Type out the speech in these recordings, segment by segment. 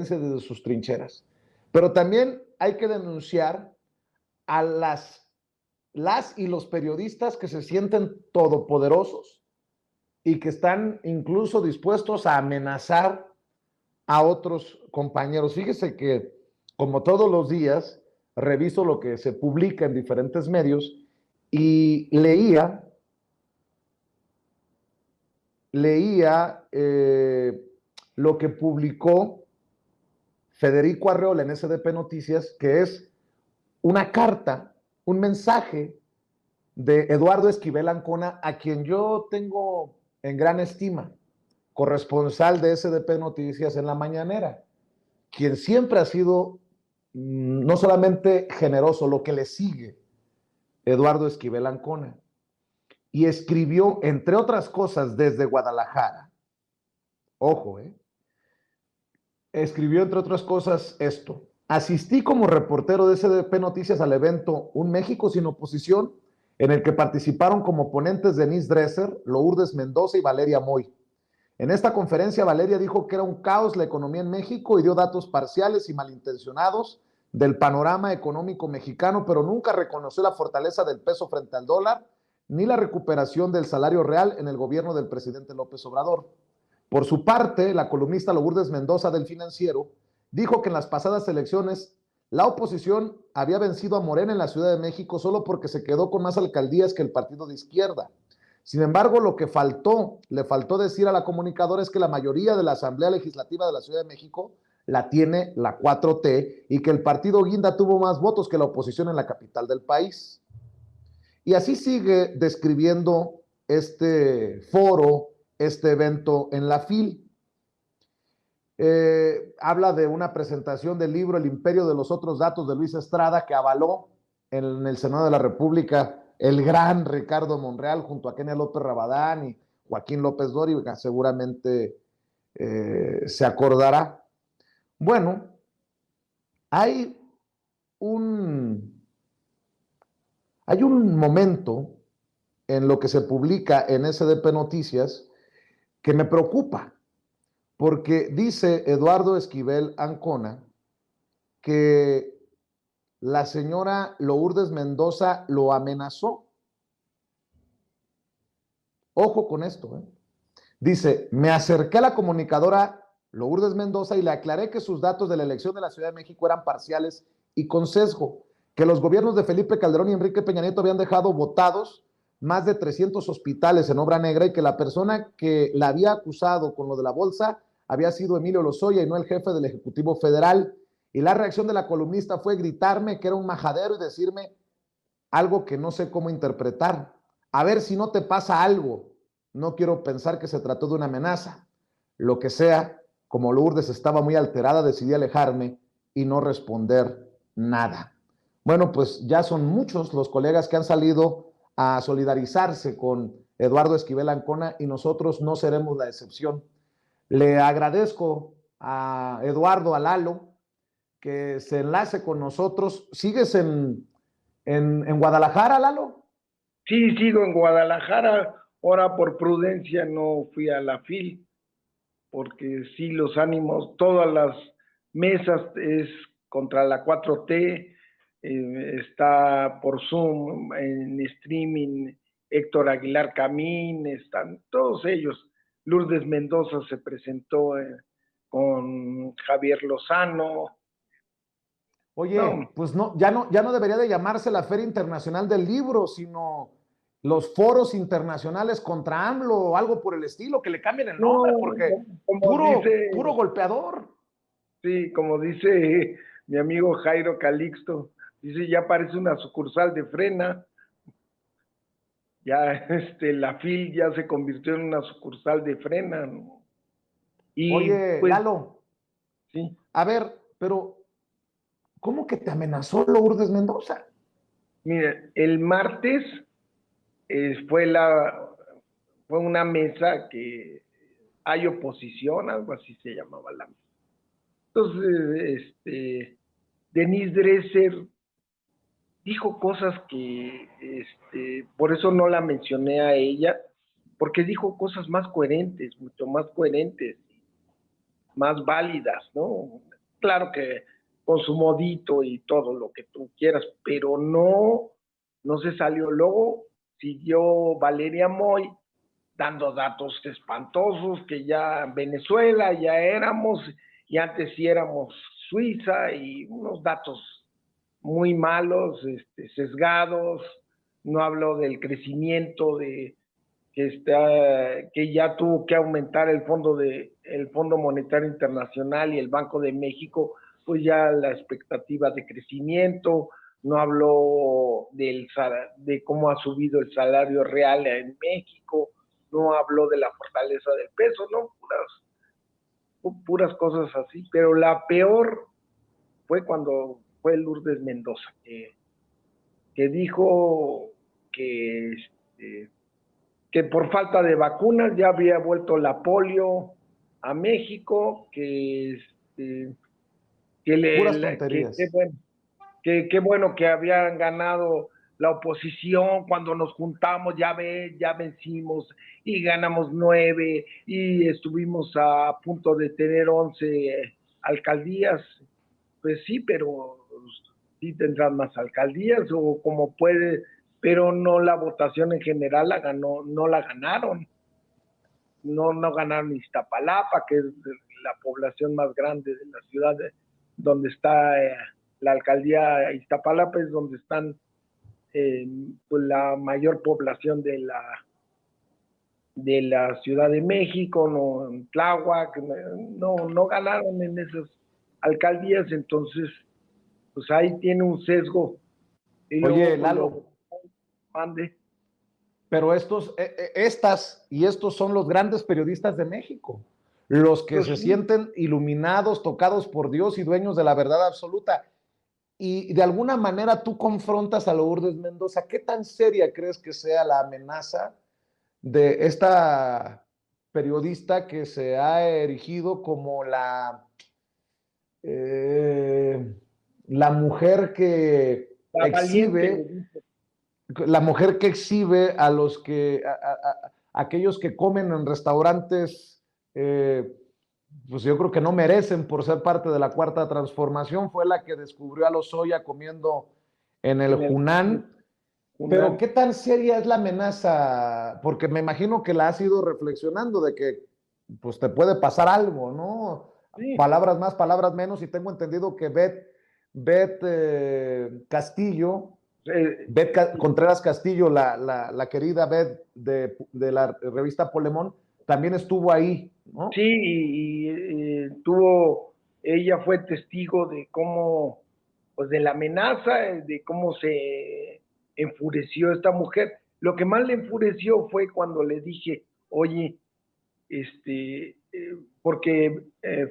resistencia desde sus trincheras. Pero también hay que denunciar a las y los periodistas que se sienten todopoderosos y que están incluso dispuestos a amenazar a otros compañeros. Fíjese que, como todos los días, reviso lo que se publica en diferentes medios y leía lo que publicó Federico Arreola en SDP Noticias, que es una carta, un mensaje de Eduardo Esquivel Ancona, a quien yo tengo en gran estima, corresponsal de SDP Noticias en la mañanera, quien siempre ha sido no solamente generoso, lo que le sigue, Eduardo Esquivel Ancona, y escribió, entre otras cosas, desde Guadalajara, ojo, escribió, entre otras cosas, esto: asistí como reportero de SDP Noticias al evento Un México sin oposición, en el que participaron como ponentes Denise Dresser, Lourdes Mendoza y Valeria Moy. En esta conferencia, Valeria dijo que era un caos la economía en México y dio datos parciales y malintencionados del panorama económico mexicano, pero nunca reconoció la fortaleza del peso frente al dólar, ni la recuperación del salario real en el gobierno del presidente López Obrador. Por su parte, la columnista Lourdes Mendoza del Financiero dijo que en las pasadas elecciones la oposición había vencido a Morena en la Ciudad de México solo porque se quedó con más alcaldías que el partido de izquierda. Sin embargo, lo que le faltó decir a la comunicadora es que la mayoría de la Asamblea Legislativa de la Ciudad de México la tiene la 4T y que el partido Guinda tuvo más votos que la oposición en la capital del país. Y así sigue describiendo este foro, este evento en la FIL. Habla de una presentación del libro El Imperio de los Otros Datos de Luis Estrada, que avaló en el Senado de la República el gran Ricardo Monreal junto a Kenia López Rabadán y Joaquín López Dóriga, seguramente se acordará. Bueno, hay un momento en lo que se publica en SDP Noticias que me preocupa, porque dice Eduardo Esquivel Ancona que la señora Lourdes Mendoza lo amenazó. Ojo con esto, Dice: me acerqué a la comunicadora Lourdes Mendoza y le aclaré que sus datos de la elección de la Ciudad de México eran parciales y con sesgo, que los gobiernos de Felipe Calderón y Enrique Peña Nieto habían dejado votados más de 300 hospitales en obra negra y que la persona que la había acusado con lo de la bolsa había sido Emilio Lozoya y no el jefe del Ejecutivo Federal. Y la reacción de la columnista fue gritarme que era un majadero y decirme algo que no sé cómo interpretar. A ver si no te pasa algo. No quiero pensar que se trató de una amenaza. Lo que sea, como Lourdes estaba muy alterada, decidí alejarme y no responder nada. Bueno, pues ya son muchos los colegas que han salido a solidarizarse con Eduardo Esquivel Ancona y nosotros no seremos la excepción. Le agradezco a Eduardo, a Lalo, que se enlace con nosotros. ¿Sigues en Guadalajara, Lalo? Sí, sigo en Guadalajara. Ahora por prudencia no fui a la FIL, porque sí los ánimos, todas las mesas es contra la 4T, está por Zoom, en streaming, Héctor Aguilar Camín, están todos ellos. Lourdes Mendoza se presentó con Javier Lozano. Oye, no, pues ya no debería de llamarse la Feria Internacional del Libro, sino los foros internacionales contra AMLO o algo por el estilo, que le cambien el nombre, porque puro golpeador. Sí, como dice mi amigo Jairo Calixto, dice, ya parece una sucursal de Frena. Ya la FIL ya se convirtió en una sucursal de Frena, ¿no? Y oye, pues, Lalo, sí. A ver, pero ¿cómo que te amenazó Lourdes Mendoza? Mira, el martes fue una mesa que hay oposición, algo así se llamaba la mesa. Entonces, Denise Dresser dijo cosas que, por eso no la mencioné a ella, porque dijo cosas más coherentes, mucho más coherentes, más válidas, ¿no? claro que con su modito y todo lo que tú quieras, pero no se salió. Luego siguió Valeria Moy dando datos espantosos, que ya Venezuela ya éramos, y antes sí éramos Suiza, y unos datos muy malos, sesgados. No habló del crecimiento que ya tuvo que aumentar el Fondo Monetario Internacional y el Banco de México, pues ya la expectativa de crecimiento. No habló de cómo ha subido el salario real en México. No habló de la fortaleza del peso, ¿no? Puras cosas así. Pero la peor fue cuando fue Lourdes Mendoza, que dijo que, que por falta de vacunas ya había vuelto la polio a México, Puras tonterías. bueno, qué bueno que habían ganado la oposición cuando nos juntamos, ya vencimos y ganamos 9 y estuvimos a punto de tener 11 alcaldías. Pues sí, pero sí tendrán más alcaldías o como puede, pero no, la votación en general no la ganaron. No ganaron Iztapalapa, que es la población más grande de la ciudad, donde está la alcaldía Iztapalapa, es donde están pues la mayor población de la Ciudad de México, no en Tláhuac, no ganaron en esas alcaldías. Entonces pues ahí tiene un sesgo. Y Oye, luego pues lo Lalo, mande. pero estas y estos son los grandes periodistas de México, los que Pues se sí, sienten iluminados, tocados por Dios y dueños de la verdad absoluta. Y de alguna manera tú confrontas a Lourdes Mendoza. ¿Qué tan seria crees que sea la amenaza de esta periodista que se ha erigido como eh, la mujer que la valiente, le exhibe, dice. la mujer que exhibe a los aquellos que comen en restaurantes, pues yo creo que no merecen por ser parte de la cuarta transformación? Fue la que descubrió a Lozoya comiendo en el En el Junán. Pero ¿qué Junal. tan seria es la amenaza? Porque me imagino que la has ido reflexionando de que pues te puede pasar algo, ¿no? Sí, Palabras más, palabras menos, y tengo entendido que Beth Castillo, eh, Contreras Castillo, la querida Beth de la revista Polemón, también estuvo ahí, sí, ¿no? ella fue testigo de cómo, pues de la amenaza, de cómo se enfureció esta mujer. Lo que más le enfureció fue cuando le dije, oye, porque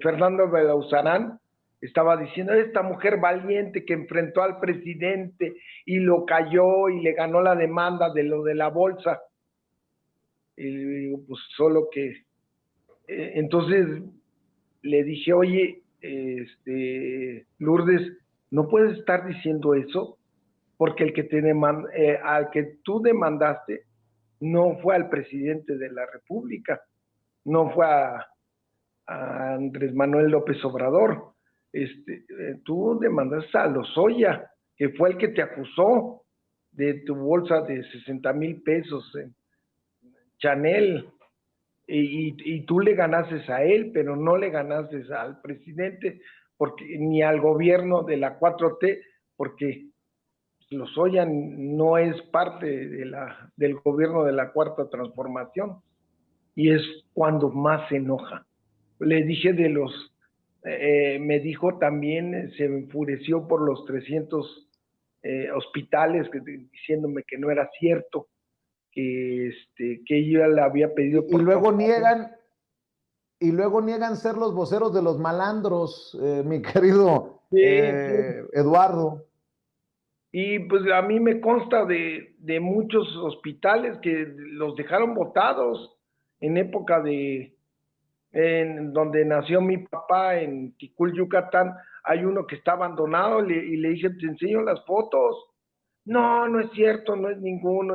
Fernando Belauzarán estaba diciendo, esta mujer valiente que enfrentó al presidente y lo cayó y le ganó la demanda de lo de la bolsa. Y pues solo que, entonces le dije, oye, Lourdes, no puedes estar diciendo eso, porque al que tú demandaste no fue al presidente de la República, no fue a Andrés Manuel López Obrador. Tú demandaste a Lozoya, que fue el que te acusó de tu bolsa de 60,000 pesos en Chanel, y tú le ganaste a él, pero no le ganaste al presidente porque, ni al gobierno de la 4T, porque Lozoya no es parte del gobierno de la Cuarta Transformación, y es cuando más se enoja. Le dije me dijo también, se enfureció por los 300 hospitales, diciéndome que no era cierto, que ella le había pedido Y, y por luego transparencia. niegan y luego niegan ser los voceros de los malandros, mi querido Sí, sí. Eduardo. Y pues a mí me consta de muchos hospitales que los dejaron botados en época en donde nació mi papá, en Ticul, Yucatán. Hay uno que está abandonado y le dije, te enseño las fotos. No, no es cierto, no es ninguno.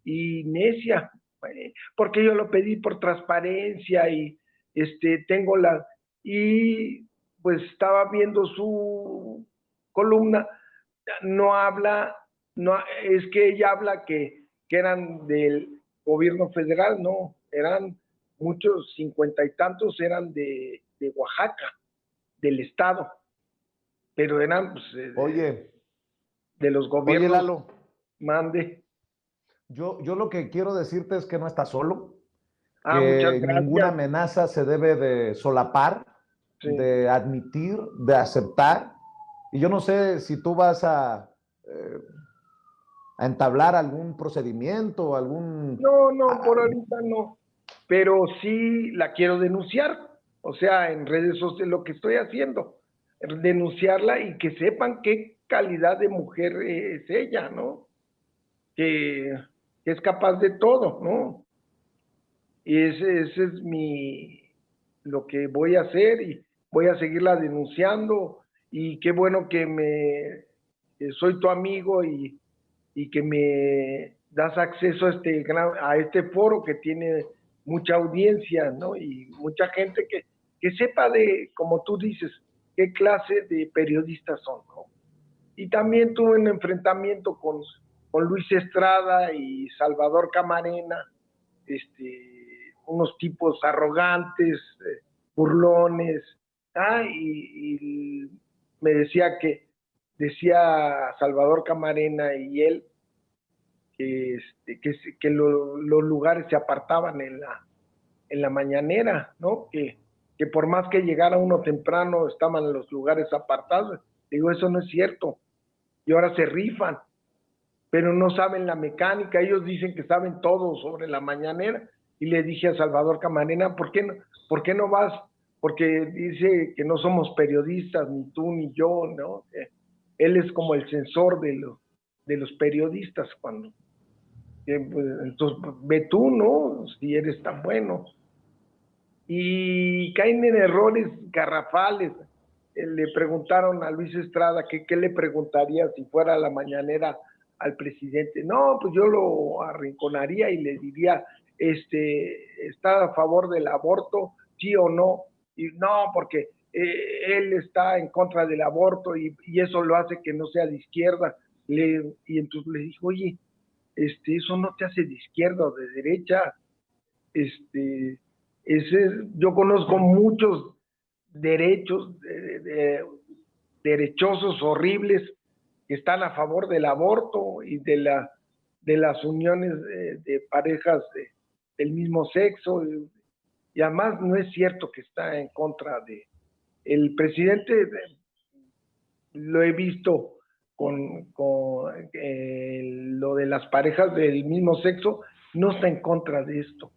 Y necia, porque yo lo pedí por transparencia y tengo la... Y pues estaba viendo su columna, no habla, no, es que ella habla que eran del gobierno federal, no, eran muchos, 50 y tantos eran de Oaxaca, del estado, pero eran pues, Oye, de los oye gobiernos, Lalo, mande. yo lo que quiero decirte es que no estás solo, Ah, muchas que ninguna gracias. amenaza se debe de solapar, Sí. de admitir, de aceptar. Y yo no sé si tú vas a entablar algún procedimiento, algún... No, por ahorita no, pero sí la quiero denunciar, o sea, en redes sociales lo que estoy haciendo, denunciarla y que sepan qué calidad de mujer es ella, ¿no? Que es capaz de todo, ¿no? Y ese es lo que voy a hacer y voy a seguirla denunciando y qué bueno que soy tu amigo y que me das acceso a este foro que tiene mucha audiencia, ¿no? Y mucha gente que sepa de, como tú dices, qué clase de periodistas son, ¿no? Y también tuve un enfrentamiento con Luis Estrada y Salvador Camarena, unos tipos arrogantes, burlones, y me decía Salvador Camarena y él, que los lugares se apartaban en la mañanera, ¿no? Que por más que llegara uno temprano estaban los lugares apartados. Digo, eso no es cierto. Y ahora se rifan, pero no saben la mecánica. Ellos dicen que saben todo sobre la mañanera. Y le dije a Salvador Camarena, por qué no vas? Porque dice que no somos periodistas, ni tú ni yo, ¿no? Él es como el censor de los periodistas cuando pues, entonces ve tú, ¿no? Si eres tan bueno. Y caen en errores garrafales. Le preguntaron a Luis Estrada que qué le preguntaría si fuera a la mañanera al presidente. No, pues yo lo arrinconaría y le diría, ¿está a favor del aborto? ¿Sí o no? Y no, porque él está en contra del aborto y eso lo hace que no sea de izquierda. Y entonces le dijo, oye, eso no te hace de izquierda o de derecha. Este, yo conozco muchos derechos, derechosos horribles que están a favor del aborto y de las uniones de parejas del mismo sexo. Y además no es cierto que está en contra de... El presidente, lo he visto con lo de las parejas del mismo sexo, no está en contra de esto,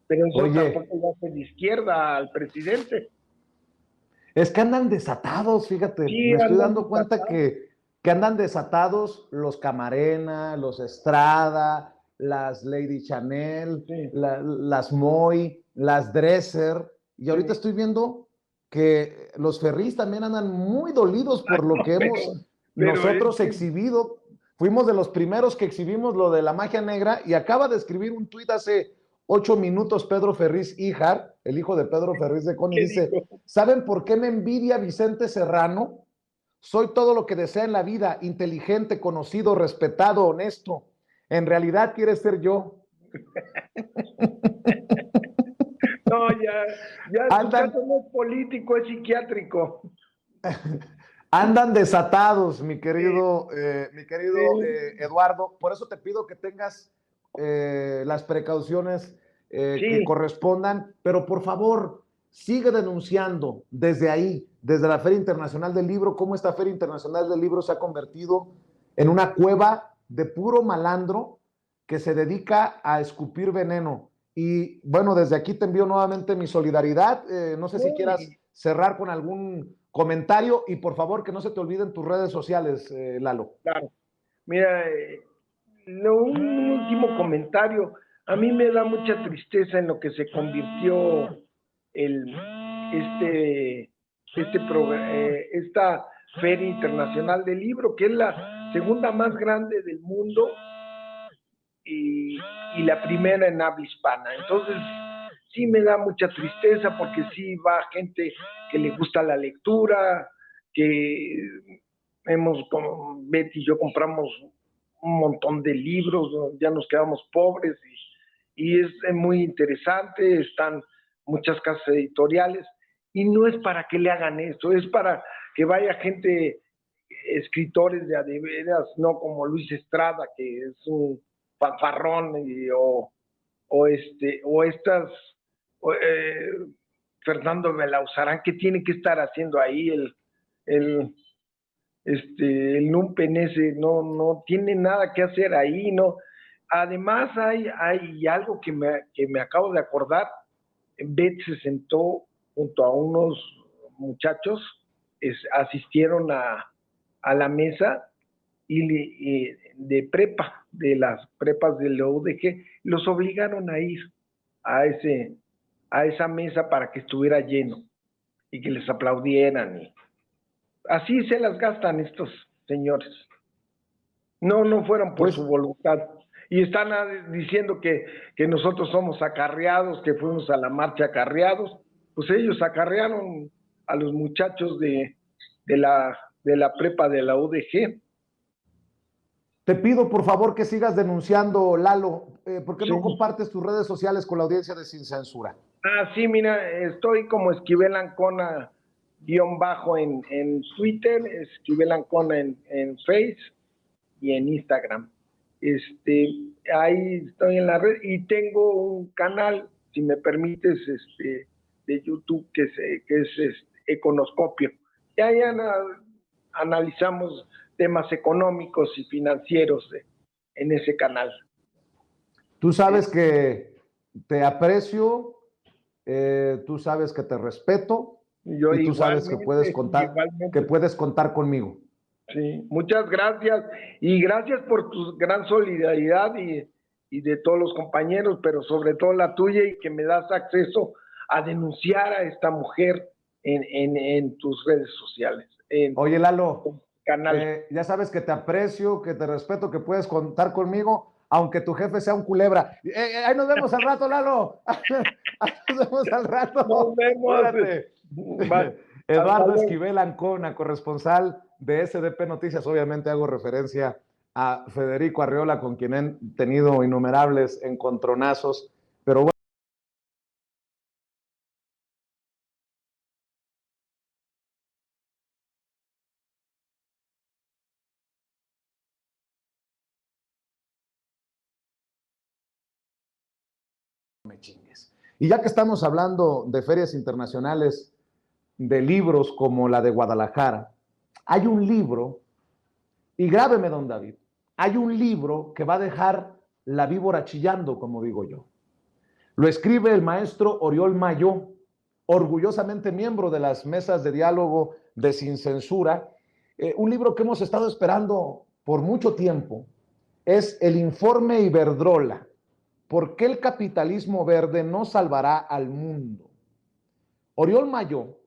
pero eso Oye, tampoco lo hace de izquierda al presidente. es que andan desatados, fíjate, Sí, me estoy andan dando cuenta desatados. que andan desatados los Camarena, los Estrada, las Lady Chanel, Sí, las Moy, las Dresser, y ahorita sí. estoy viendo que los Ferris también andan muy dolidos por lo que hemos Pero es nosotros que, exhibido. Fuimos de los primeros que exhibimos lo de la magia negra y acaba de escribir un tuit hace 8 minutos Pedro Ferriz Híjar, el hijo de Pedro Ferriz de Con, y ¿qué dice: dijo? ¿saben por qué me envidia Vicente Serrano? Soy todo lo que desea en la vida, inteligente, conocido, respetado, honesto. En realidad quiere ser yo. No, ya su Andan, caso no es político, es psiquiátrico. andan desatados, Sí, mi querido sí, Eduardo. Por eso te pido que tengas las precauciones que sí, correspondan, pero por favor, sigue denunciando desde ahí, desde la Feria Internacional del Libro, cómo esta Feria Internacional del Libro se ha convertido en una cueva de puro malandro que se dedica a escupir veneno. Y bueno, desde aquí te envío nuevamente mi solidaridad. No sé si quieras sí, cerrar con algún comentario y por favor que no se te olviden tus redes sociales, Lalo. claro. Mira, un último comentario. A mí me da mucha tristeza en lo que se convirtió el, este, esta Feria Internacional del Libro, que es la segunda más grande del mundo y la primera en habla hispana. Entonces, sí me da mucha tristeza porque sí va gente que le gusta la lectura, que como Betty y yo compramos un montón de libros, ¿no? Ya nos quedamos pobres y es muy interesante, están muchas casas editoriales y no es para que le hagan esto, es para que vaya gente, escritores de adeveras, no como Luis Estrada, que es un fanfarrón, o estas, o, Fernando Belauzarán, que tiene que estar haciendo ahí el, el lumpen ese, no tiene nada que hacer ahí, no. Además hay algo que me acabo de acordar. Beth se sentó junto a unos muchachos, asistieron a la mesa y de prepa, de las prepas de la UDG, los obligaron a ir a, a esa mesa para que estuviera lleno y que les aplaudieran. Y así se las gastan estos señores. No fueron por Pues, su voluntad. Y están diciendo que nosotros somos acarreados, que fuimos a la marcha acarreados. Pues ellos acarrearon a los muchachos de la prepa de la UDG. te pido por favor que sigas denunciando, Lalo. ¿Por qué Sí. no compartes tus redes sociales con la audiencia de Sin Censura? Sí, mira, estoy como Esquivel Ancona _ en Twitter, Esquivel Ancona en Face y en Instagram. Ahí estoy en la red y tengo un canal, si me permites, de YouTube que es Econoscopio. Y ahí analizamos temas económicos y financieros en ese canal. Tú sabes que te aprecio, tú sabes que te respeto Yo y tú sabes que igualmente. puedes contar conmigo. Sí, muchas gracias y gracias por tu gran solidaridad y de todos los compañeros, pero sobre todo la tuya y que me das acceso a denunciar a esta mujer en tus redes sociales. Oye, Lalo, Canal. ya sabes que te aprecio, que te respeto, que puedes contar conmigo, aunque tu jefe sea un culebra. Ahí nos vemos al rato, Lalo. Nos vemos al rato. Nos vemos. Eduardo Esquivel Ancona, corresponsal de SDP Noticias. Obviamente hago referencia a Federico Arriola, con quien he tenido innumerables encontronazos, pero bueno. Me chingues. Y ya que estamos hablando de ferias internacionales, de libros como la de Guadalajara, hay un libro, y grábeme, don David, hay un libro que va a dejar la víbora chillando, como digo yo. Lo escribe el maestro Oriol Mayó, orgullosamente miembro de las mesas de diálogo de Sin Censura. Un libro que hemos estado esperando por mucho tiempo. Es el Informe Iberdrola. ¿Por qué el capitalismo verde no salvará al mundo? Oriol Mayó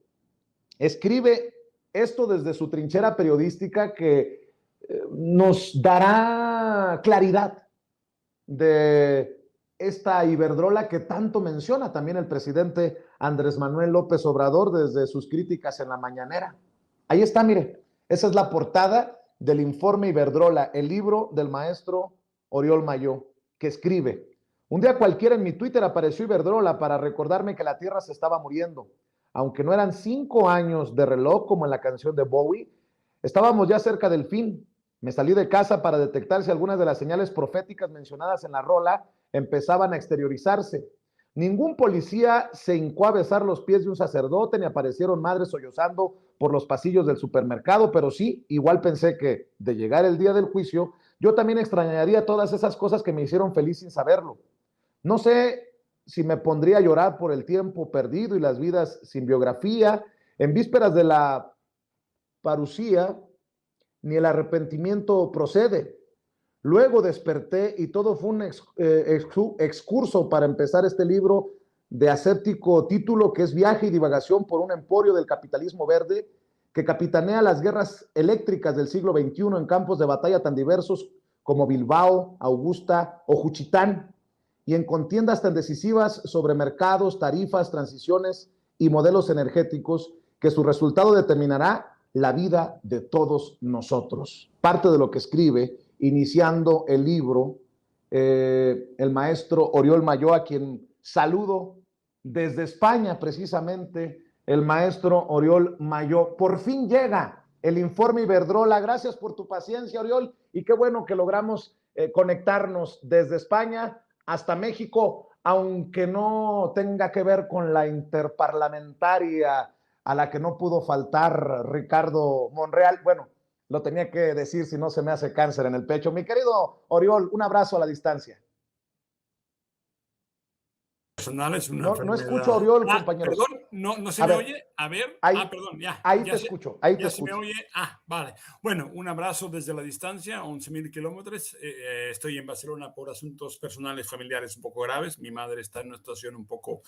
escribe esto desde su trinchera periodística que nos dará claridad de esta Iberdrola que tanto menciona también el presidente Andrés Manuel López Obrador desde sus críticas en la mañanera. Ahí está, mire, esa es la portada del Informe Iberdrola, el libro del maestro Oriol Mayó, que escribe: un día cualquiera en mi Twitter apareció Iberdrola para recordarme que la Tierra se estaba muriendo. Aunque no eran 5 años de reloj como en la canción de Bowie, estábamos ya cerca del fin. Me salí de casa para detectar si algunas de las señales proféticas mencionadas en la rola empezaban a exteriorizarse. Ningún policía se hincó a besar los pies de un sacerdote, ni aparecieron madres sollozando por los pasillos del supermercado, pero sí, igual pensé que, de llegar el día del juicio, yo también extrañaría todas esas cosas que me hicieron feliz sin saberlo. No sé si me pondría a llorar por el tiempo perdido y las vidas sin biografía, en vísperas de la parucía, ni el arrepentimiento procede. Luego desperté y todo fue un excurso para empezar este libro de aséptico título, que es Viaje y divagación por un emporio del capitalismo verde que capitanea las guerras eléctricas del siglo XXI en campos de batalla tan diversos como Bilbao, Augusta o Juchitán. y en contiendas tan decisivas sobre mercados, tarifas, transiciones y modelos energéticos que su resultado determinará la vida de todos nosotros. Parte de lo que escribe, iniciando el libro, el maestro Oriol Mayó, a quien saludo desde España precisamente, el maestro Oriol Mayó. Por fin llega el informe Iberdrola. Gracias por tu paciencia, Oriol, y qué bueno que logramos conectarnos desde España hasta México, aunque no tenga que ver con la interparlamentaria a la que no pudo faltar Ricardo Monreal. Bueno, lo tenía que decir, si no se me hace cáncer en el pecho. Mi querido Oriol, un abrazo a la distancia. Personal es una No escucho a enfermedad. Oriol, compañeros. Perdón, no se A me ver, oye. A ver, ahí, perdón, ya. ahí Ya te se, escucho, ahí te ya se me escucho. oye. Vale. Bueno, un abrazo desde la distancia, 11.000 kilómetros. Estoy en Barcelona por asuntos personales, familiares un poco graves. Mi madre está en una situación un poco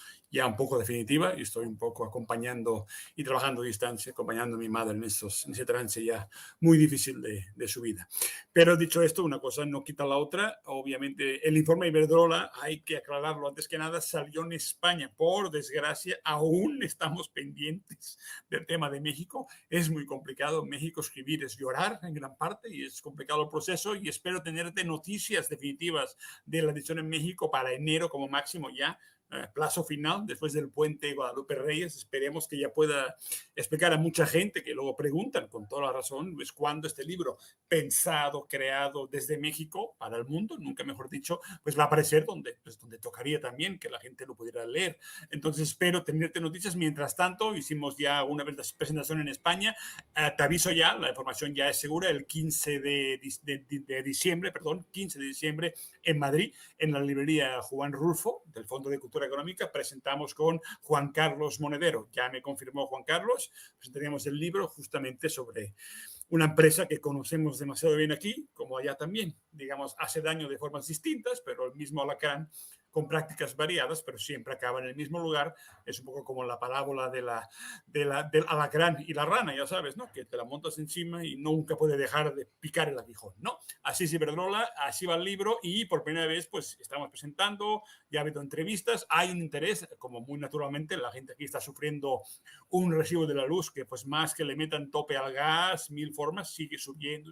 definitiva y estoy un poco acompañando y trabajando a distancia, acompañando a mi madre en ese trance ya muy difícil de su vida. Pero dicho esto, una cosa no quita la otra. Obviamente, el informe Iberdrola, hay que aclararlo antes que nada, salió en España. Por desgracia, aún estamos pendientes del tema de México. Es muy complicado. México escribir es llorar en gran parte y es complicado el proceso, y espero tenerte noticias definitivas de la decisión en México para enero como máximo ya. Plazo final después del puente Guadalupe Reyes. Esperemos que ya pueda explicar a mucha gente que luego preguntan con toda la razón, pues, cuándo este libro pensado, creado desde México para el mundo, nunca mejor dicho, pues va a aparecer donde tocaría también que la gente lo pudiera leer. Entonces espero tenerte noticias. Mientras tanto, hicimos ya una presentación en España. Te aviso ya, la información ya es segura, el 15 de diciembre, 15 de diciembre en Madrid, en la librería Juan Rulfo del Fondo de Cultura Económica, presentamos con Juan Carlos Monedero. Ya me confirmó Juan Carlos, presentaríamos el libro justamente sobre una empresa que conocemos demasiado bien aquí, como allá también, digamos, hace daño de formas distintas, pero el mismo alacrán, con prácticas variadas, pero siempre acaba en el mismo lugar. Es un poco como la parábola del alacrán y la rana, ya sabes, ¿no? Que te la montas encima y nunca puede dejar de picar el aguijón, ¿no? Así es Iberdrola, así va el libro, y por primera vez, pues, estamos presentando, ya ha habido entrevistas, hay un interés, como muy naturalmente, la gente aquí está sufriendo un recibo de la luz que, pues, más que le metan tope al gas, mil formas, sigue subiendo,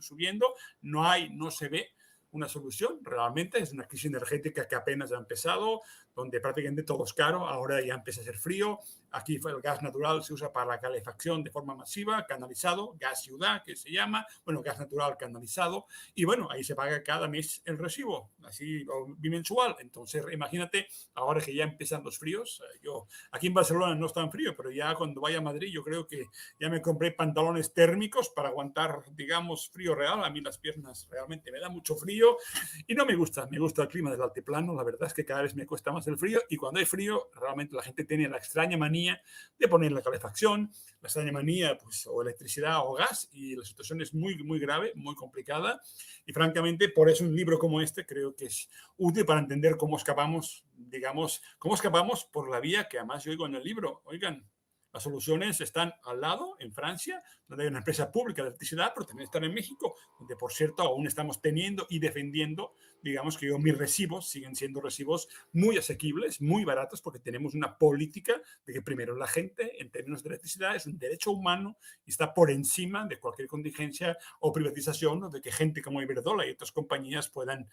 no se ve una solución. Realmente es una crisis energética que apenas ha empezado, donde prácticamente todo es caro. Ahora ya empieza a ser frío. Aquí el gas natural se usa para la calefacción de forma masiva, canalizado, gas ciudad, que se llama, bueno, gas natural canalizado, y bueno, ahí se paga cada mes el recibo, así bimensual. Entonces, imagínate, ahora que ya empiezan los fríos, yo aquí en Barcelona no es tan frío, pero ya cuando vaya a Madrid yo creo que ya me compré pantalones térmicos para aguantar, digamos, frío real. A mí las piernas realmente me da mucho frío y no me gusta el clima del altiplano. La verdad es que cada vez me cuesta más el frío, y cuando hay frío realmente la gente tiene la extraña manía de poner la calefacción, la extraña manía, pues, o electricidad o gas, y la situación es muy, muy grave, muy complicada, y francamente por eso un libro como este creo que es útil para entender cómo escapamos, digamos, cómo escapamos por la vía que además yo digo en el libro. Oigan, las soluciones están al lado, en Francia, donde hay una empresa pública de electricidad, pero también están en México, donde, por cierto, aún estamos teniendo y defendiendo, digamos que mis recibos siguen siendo recibos muy asequibles, muy baratos, porque tenemos una política de que primero la gente, en términos de electricidad, es un derecho humano y está por encima de cualquier contingencia o privatización, o de que gente como Iberdrola y otras compañías puedan,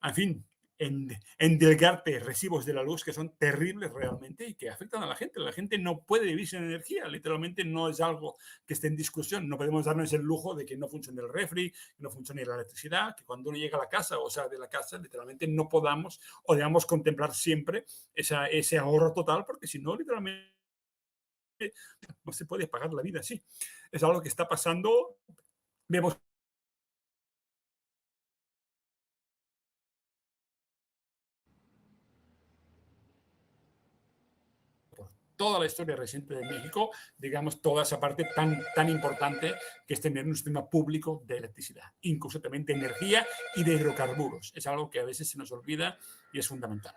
en fin, endilgarte recibos de la luz que son terribles realmente y que afectan a la gente. La gente no puede vivir sin energía, literalmente no es algo que esté en discusión. No podemos darnos el lujo de que no funcione el refri, que no funcione la electricidad, que cuando uno llega a la casa o sale de la casa, literalmente no podamos o debamos contemplar siempre ese ahorro total, porque si no, literalmente no se puede pagar la vida así. Es algo que está pasando. Vemos toda la historia reciente de México, digamos, toda esa parte tan importante que es tener un sistema público de electricidad, incluso también de energía y de hidrocarburos. Es algo que a veces se nos olvida y es fundamental.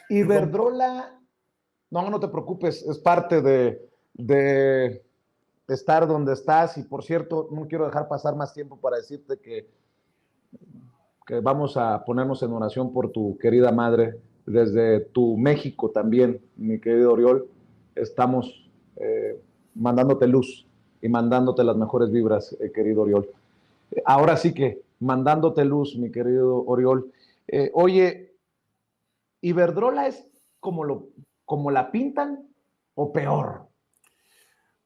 Iberdrola, no te preocupes, es parte de estar donde estás, y por cierto, no quiero dejar pasar más tiempo para decirte que que vamos a ponernos en oración por tu querida madre, desde tu México también, mi querido Oriol, estamos mandándote luz y mandándote las mejores vibras, querido Oriol. Ahora sí que, mandándote luz, mi querido Oriol. Oye, ¿Iberdrola es como la pintan o peor?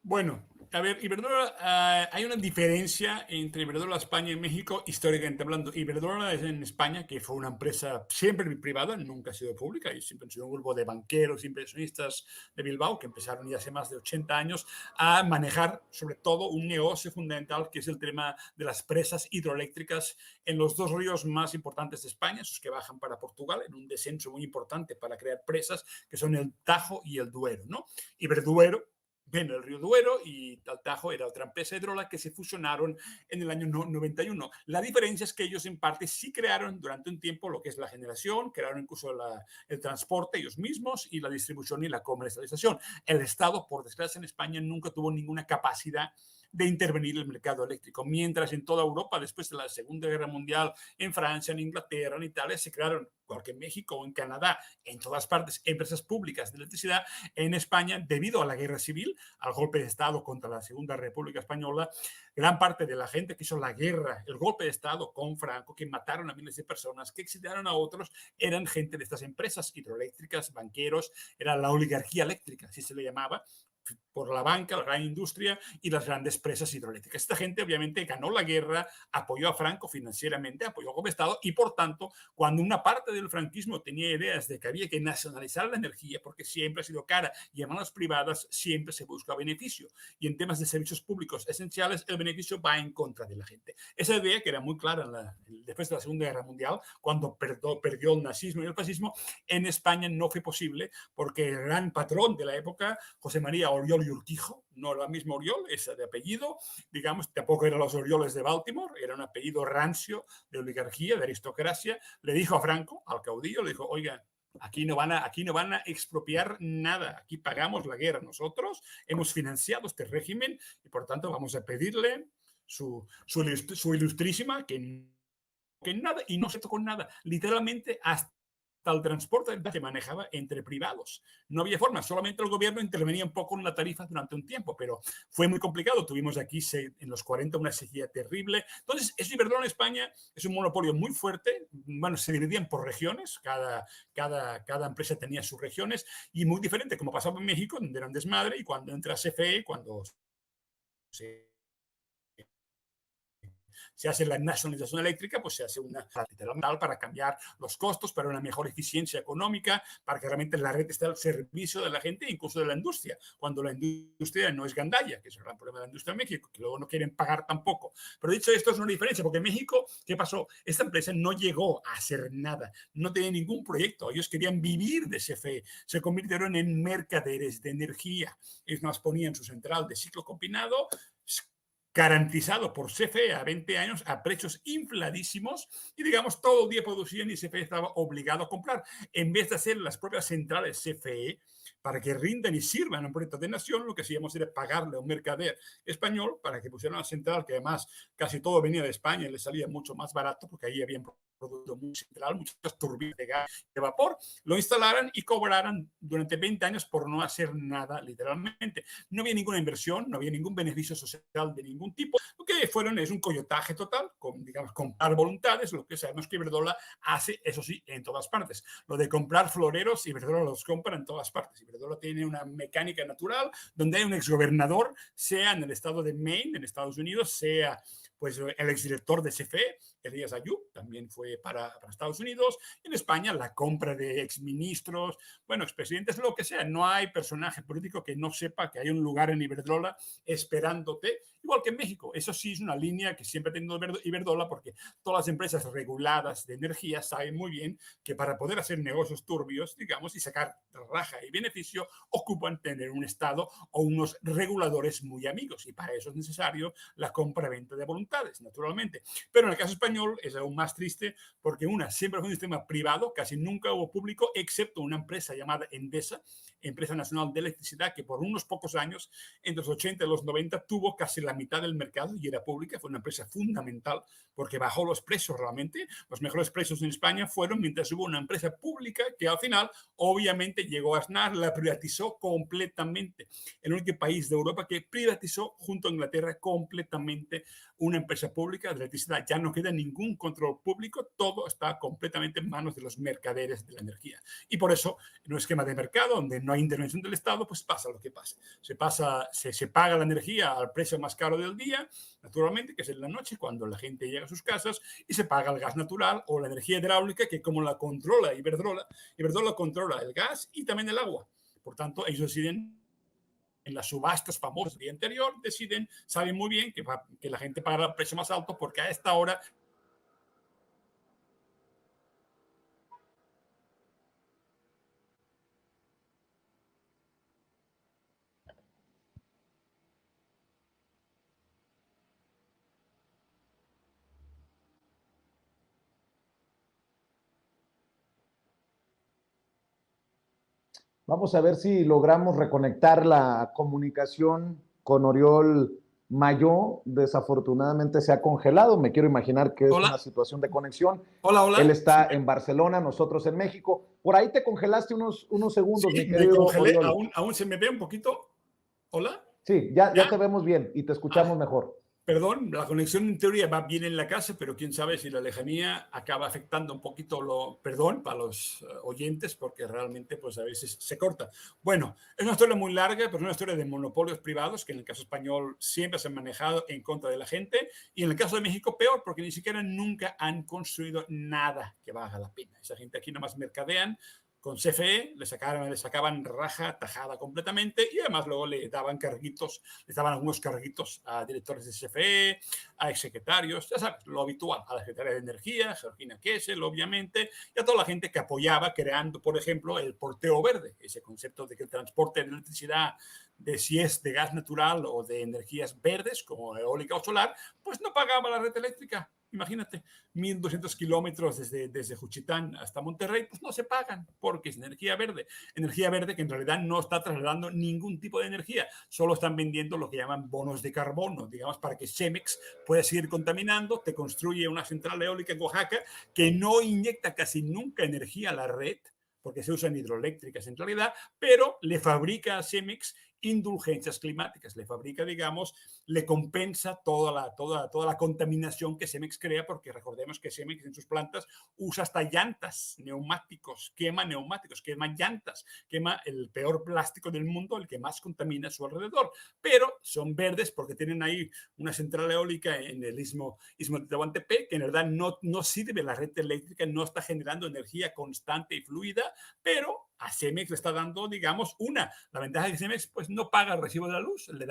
Bueno, a ver, Iberdrola, hay una diferencia entre Iberdrola España y México, históricamente hablando. Iberdrola es en España, que fue una empresa siempre privada, nunca ha sido pública, y siempre ha sido un grupo de banqueros, inversionistas de Bilbao, que empezaron ya hace más de 80 años a manejar, sobre todo, un negocio fundamental, que es el tema de las presas hidroeléctricas en los dos ríos más importantes de España, esos que bajan para Portugal, en un descenso muy importante para crear presas, que son el Tajo y el Duero, ¿no? Iberduero, viene el río Duero, y el Tajo era otra empresa hidrola que se fusionaron en el año 91. La diferencia es que ellos en parte sí crearon durante un tiempo lo que es la generación, crearon incluso el transporte ellos mismos y la distribución y la comercialización. El Estado, por desgracia, en España nunca tuvo ninguna capacidad de intervenir en el mercado eléctrico, mientras en toda Europa, después de la Segunda Guerra Mundial, en Francia, en Inglaterra, en Italia, se crearon, igual que en México o en Canadá, en todas partes, empresas públicas de electricidad. En España, debido a la guerra civil, al golpe de Estado contra la Segunda República Española, gran parte de la gente que hizo la guerra, el golpe de Estado con Franco, que mataron a miles de personas, que exiliaron a otros, eran gente de estas empresas hidroeléctricas, banqueros, era la oligarquía eléctrica, así se le llamaba, por la banca, la gran industria y las grandes presas hidroeléctricas. Esta gente obviamente ganó la guerra, apoyó a Franco financieramente, apoyó al golpe de Estado, y por tanto, cuando una parte del franquismo tenía ideas de que había que nacionalizar la energía porque siempre ha sido cara y en manos privadas siempre se busca beneficio, y en temas de servicios públicos esenciales el beneficio va en contra de la gente. Esa idea, que era muy clara después de la Segunda Guerra Mundial, cuando perdió el nazismo y el fascismo, en España no fue posible porque el gran patrón de la época, José María Oriol y Urquijo, no era el mismo Oriol, ese de apellido, digamos, tampoco eran los Orioles de Baltimore, era un apellido rancio de oligarquía, de aristocracia, le dijo a Franco, al caudillo, le dijo, oiga, aquí no van a expropiar nada, aquí pagamos la guerra nosotros, hemos financiado este régimen y por tanto vamos a pedirle su ilustrísima que nada, y no se tocó nada, literalmente hasta el transporte se manejaba entre privados. No había forma, solamente el gobierno intervenía un poco en la tarifa durante un tiempo, pero fue muy complicado. Tuvimos aquí en los 40 una sequía terrible. Entonces, eso Iberdrola en España es un monopolio muy fuerte. Bueno, se dividían por regiones, cada empresa tenía sus regiones, y muy diferente, como pasaba en México, donde era un desmadre, y cuando entra CFE, cuando se hace la nacionalización eléctrica, pues se hace una literal para cambiar los costos, para una mejor eficiencia económica, para que realmente la red esté al servicio de la gente, incluso de la industria, cuando la industria no es gandalla, que es el gran problema de la industria en México, que luego no quieren pagar tampoco. Pero dicho esto, es una diferencia, porque en México, ¿qué pasó? Esta empresa no llegó a hacer nada, no tenía ningún proyecto, ellos querían vivir de CFE, se convirtieron en mercaderes de energía, ellos nos ponían su central de ciclo combinado, garantizado por CFE a 20 años a precios infladísimos, y digamos todo el día producían y CFE estaba obligado a comprar, en vez de hacer las propias centrales CFE para que rindan y sirvan a un proyecto de nación. Lo que hacíamos era pagarle a un mercader español para que pusiera una central, que además casi todo venía de España y le salía mucho más barato porque ahí habían producto muy central, muchas turbinas de gas de vapor, lo instalaran y cobraran durante 20 años por no hacer nada, literalmente. No había ninguna inversión, no había ningún beneficio social de ningún tipo. Lo que fueron es un coyotaje total, con, digamos, comprar voluntades, lo que sabemos que Iberdrola hace, eso sí, en todas partes. Lo de comprar floreros, Iberdrola los compra en todas partes. Iberdrola tiene una mecánica natural donde hay un exgobernador, sea en el estado de Maine, en Estados Unidos, sea pues el exdirector de CFE, Elías Ayub, también fue para Estados Unidos. En España, la compra de exministros, bueno, expresidentes, lo que sea. No hay personaje político que no sepa que hay un lugar en Iberdrola esperándote, igual que en México. Eso sí es una línea que siempre ha tenido Iberdrola, porque todas las empresas reguladas de energía saben muy bien que para poder hacer negocios turbios, digamos, y sacar raja y beneficio, ocupan tener un Estado o unos reguladores muy amigos, y para eso es necesario la compra-venta de voluntad. voluntades, naturalmente. Pero en el caso español es aún más triste porque siempre fue un sistema privado, casi nunca hubo público, excepto una empresa llamada Endesa, Empresa Nacional de Electricidad, que por unos pocos años, entre los 80 y los 90, tuvo casi la mitad del mercado y era pública. Fue una empresa fundamental porque bajó los precios realmente. Los mejores precios en España fueron mientras hubo una empresa pública que al final, obviamente, llegó a Aznar, la privatizó completamente. El único país de Europa que privatizó junto a Inglaterra completamente una empresa pública de electricidad. Ya no queda ningún control público, todo está completamente en manos de los mercaderes de la energía. Y por eso, en un esquema de mercado donde no hay intervención del Estado, pues pasa lo que pasa. Se paga la energía al precio más caro del día, naturalmente, que es en la noche, cuando la gente llega a sus casas, y se paga el gas natural o la energía hidráulica, que como la controla Iberdrola controla el gas y también el agua. Por tanto, ellos deciden en las subastas famosas del día anterior, saben muy bien que la gente pagará el precio más alto porque a esta hora Vamos a ver si logramos reconectar la comunicación con Oriol Mayó. Desafortunadamente se ha congelado. Me quiero imaginar que es Hola. una situación de conexión. Hola. Él está en Barcelona, nosotros en México. Por ahí te congelaste unos segundos, Sí, mi querido me congelé. Oriol. ¿Aún se me ve un poquito? ¿Hola? Sí, ya te vemos bien y te escuchamos mejor. Perdón, la conexión en teoría va bien en la casa, pero quién sabe si la lejanía acaba afectando un poquito perdón para los oyentes, porque realmente pues a veces se corta. Bueno, es una historia muy larga, pero es una historia de monopolios privados que en el caso español siempre se han manejado en contra de la gente, y en el caso de México peor, porque ni siquiera nunca han construido nada que valga la pena. Esa gente aquí nomás mercadean con CFE, le sacaban raja tajada completamente, y además luego le daban algunos carguitos a directores de CFE, a exsecretarios, ya sabes, lo habitual, a la Secretaría de Energía, Georgina Kessel, obviamente, y a toda la gente que apoyaba creando, por ejemplo, el porteo verde, ese concepto de que el transporte de electricidad, si es de gas natural o de energías verdes, como eólica o solar, pues no pagaba la red eléctrica. Imagínate, 1.200 kilómetros desde Juchitán hasta Monterrey, pues no se pagan porque es energía verde que en realidad no está trasladando ningún tipo de energía, solo están vendiendo lo que llaman bonos de carbono, digamos, para que Cemex pueda seguir contaminando. Te construye una central eólica en Oaxaca que no inyecta casi nunca energía a la red, porque se usan hidroeléctricas en realidad, pero le fabrica a Cemex indulgencias climáticas, le compensa toda la contaminación que Cemex crea, porque recordemos que Cemex en sus plantas usa hasta llantas, quema llantas, quema el peor plástico del mundo, el que más contamina a su alrededor, pero son verdes porque tienen ahí una central eólica en el istmo de Tehuantepec, que en verdad no sirve la red eléctrica, no está generando energía constante y fluida, pero a Cemex le está dando, la ventaja de que Cemex pues no paga el recibo de la luz, le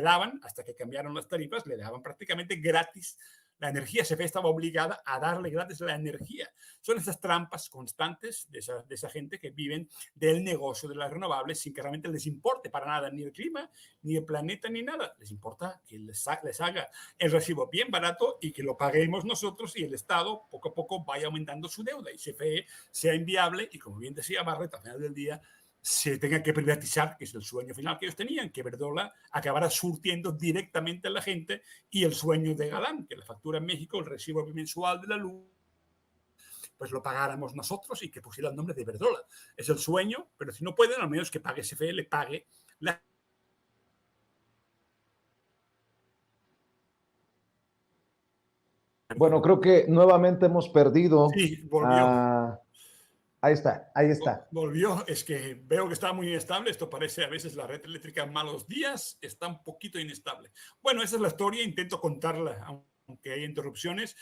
daban, hasta que cambiaron las tarifas, le daban prácticamente gratis la energía. CFE estaba obligada a darle gratis la energía. Son esas trampas constantes de esa gente que viven del negocio de las renovables sin que realmente les importe para nada ni el clima, ni el planeta, ni nada. Les importa que les haga el recibo bien barato y que lo paguemos nosotros, y el Estado poco a poco vaya aumentando su deuda y CFE sea inviable, y como bien decía Barret, al final del día se tenga que privatizar, que es el sueño final que ellos tenían, que Iberdrola acabara surtiendo directamente a la gente, y el sueño de Galán, que la factura en México, el recibo mensual de la luz, pues lo pagáramos nosotros y que pusiera el nombre de Iberdrola. Es el sueño, pero si no pueden, al menos que pague CFE, le pague la... Bueno, creo que nuevamente hemos perdido. Sí, volvió. Ahí está. Volvió, es que veo que está muy inestable. Esto parece a veces la red eléctrica en malos días, está un poquito inestable. Bueno, esa es la historia, intento contarla, aunque hay interrupciones.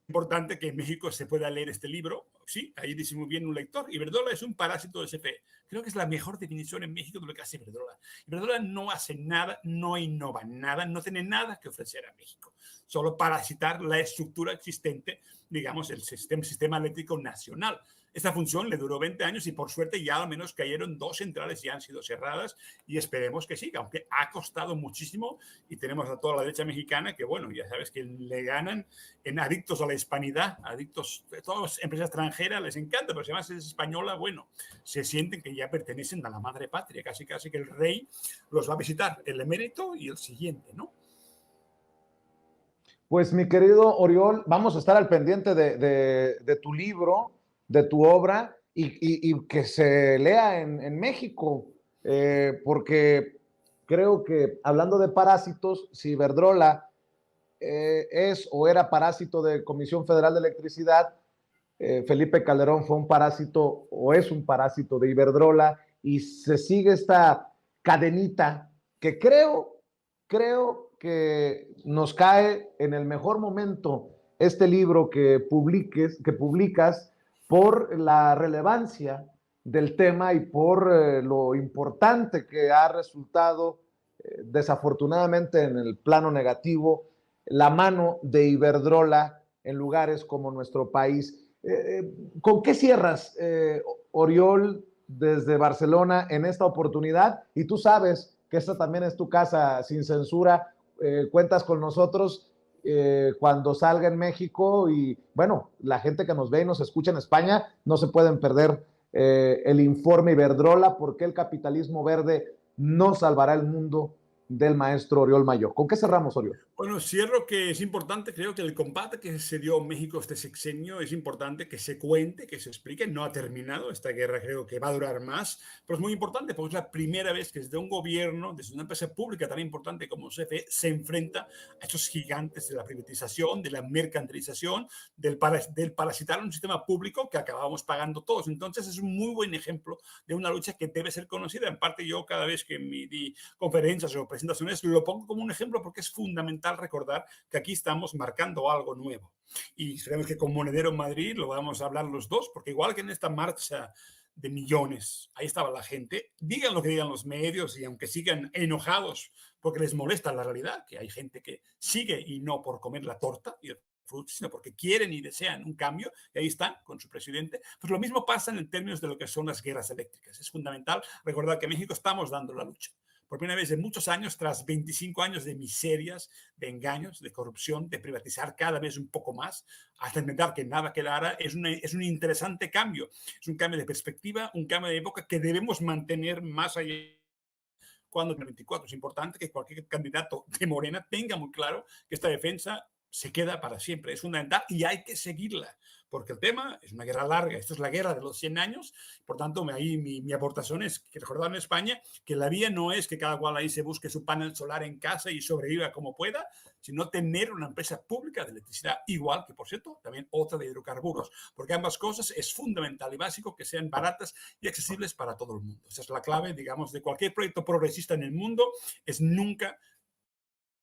Importante que en México se pueda leer este libro. Sí, ahí dice muy bien un lector. Iberdrola es un parásito de CFE. Creo que es la mejor definición en México de lo que hace Iberdrola. Iberdrola no hace nada, no innova nada, no tiene nada que ofrecer a México. Solo parasitar la estructura existente, el sistema eléctrico nacional. Esta función le duró 20 años y por suerte ya al menos cayeron 2 centrales y han sido cerradas y esperemos que siga, aunque ha costado muchísimo y tenemos a toda la derecha mexicana que, bueno, ya sabes que le ganan en adictos a la hispanidad, adictos, todas las empresas extranjeras les encanta, pero si además es española, bueno, se sienten que ya pertenecen a la madre patria, casi que el rey los va a visitar, el emérito y el siguiente, ¿no? Pues mi querido Oriol, vamos a estar al pendiente de tu libro, de tu obra y que se lea en México, porque creo que hablando de parásitos, si Iberdrola es o era parásito de Comisión Federal de Electricidad, Felipe Calderón fue un parásito o es un parásito de Iberdrola y se sigue esta cadenita que creo que nos cae en el mejor momento este libro que publicas por la relevancia del tema y por lo importante que ha resultado, desafortunadamente en el plano negativo, la mano de Iberdrola en lugares como nuestro país. ¿Con qué cierras, Oriol, desde Barcelona en esta oportunidad? Y tú sabes que esta también es tu casa sin censura. Cuentas con nosotros cuando salga en México y bueno, la gente que nos ve y nos escucha en España no se pueden perder el informe Iberdrola, porque el capitalismo verde no salvará el mundo, del maestro Oriol Mayo. ¿Con qué cerramos, Oriol? Bueno, cierro que es importante, creo que el combate que se dio en México este sexenio es importante que se cuente, que se explique. No ha terminado, esta guerra creo que va a durar más, pero es muy importante porque es la primera vez que desde un gobierno, desde una empresa pública tan importante como CFE, se enfrenta a estos gigantes de la privatización, de la mercantilización, del parasitar un sistema público que acabamos pagando todos. Entonces es un muy buen ejemplo de una lucha que debe ser conocida. En parte yo cada vez que me di conferencias o presentaciones lo pongo como un ejemplo porque es fundamental recordar que aquí estamos marcando algo nuevo. Y sabemos que con Monedero en Madrid lo vamos a hablar los dos, porque igual que en esta marcha de millones, ahí estaba la gente, digan lo que digan los medios y aunque sigan enojados porque les molesta la realidad, que hay gente que sigue y no por comer la torta y el fruto, sino porque quieren y desean un cambio, y ahí están con su presidente. Pues lo mismo pasa en términos de lo que son las guerras eléctricas. Es fundamental recordar que en México estamos dando la lucha. Por primera vez en muchos años, tras 25 años de miserias, de engaños, de corrupción, de privatizar cada vez un poco más, hasta intentar que nada quedara, es un interesante cambio. Es un cambio de perspectiva, un cambio de época que debemos mantener más allá. Cuando en el 24 es importante que cualquier candidato de Morena tenga muy claro que esta defensa se queda para siempre, es fundamental y hay que seguirla, porque el tema es una guerra larga, esto es la guerra de los 100 años, por tanto, ahí mi aportación es que recordar en España que la vía no es que cada cual ahí se busque su panel solar en casa y sobreviva como pueda, sino tener una empresa pública de electricidad, igual que, por cierto, también otra de hidrocarburos, porque ambas cosas es fundamental y básico que sean baratas y accesibles para todo el mundo. Esa es la clave, digamos, de cualquier proyecto progresista en el mundo, es nunca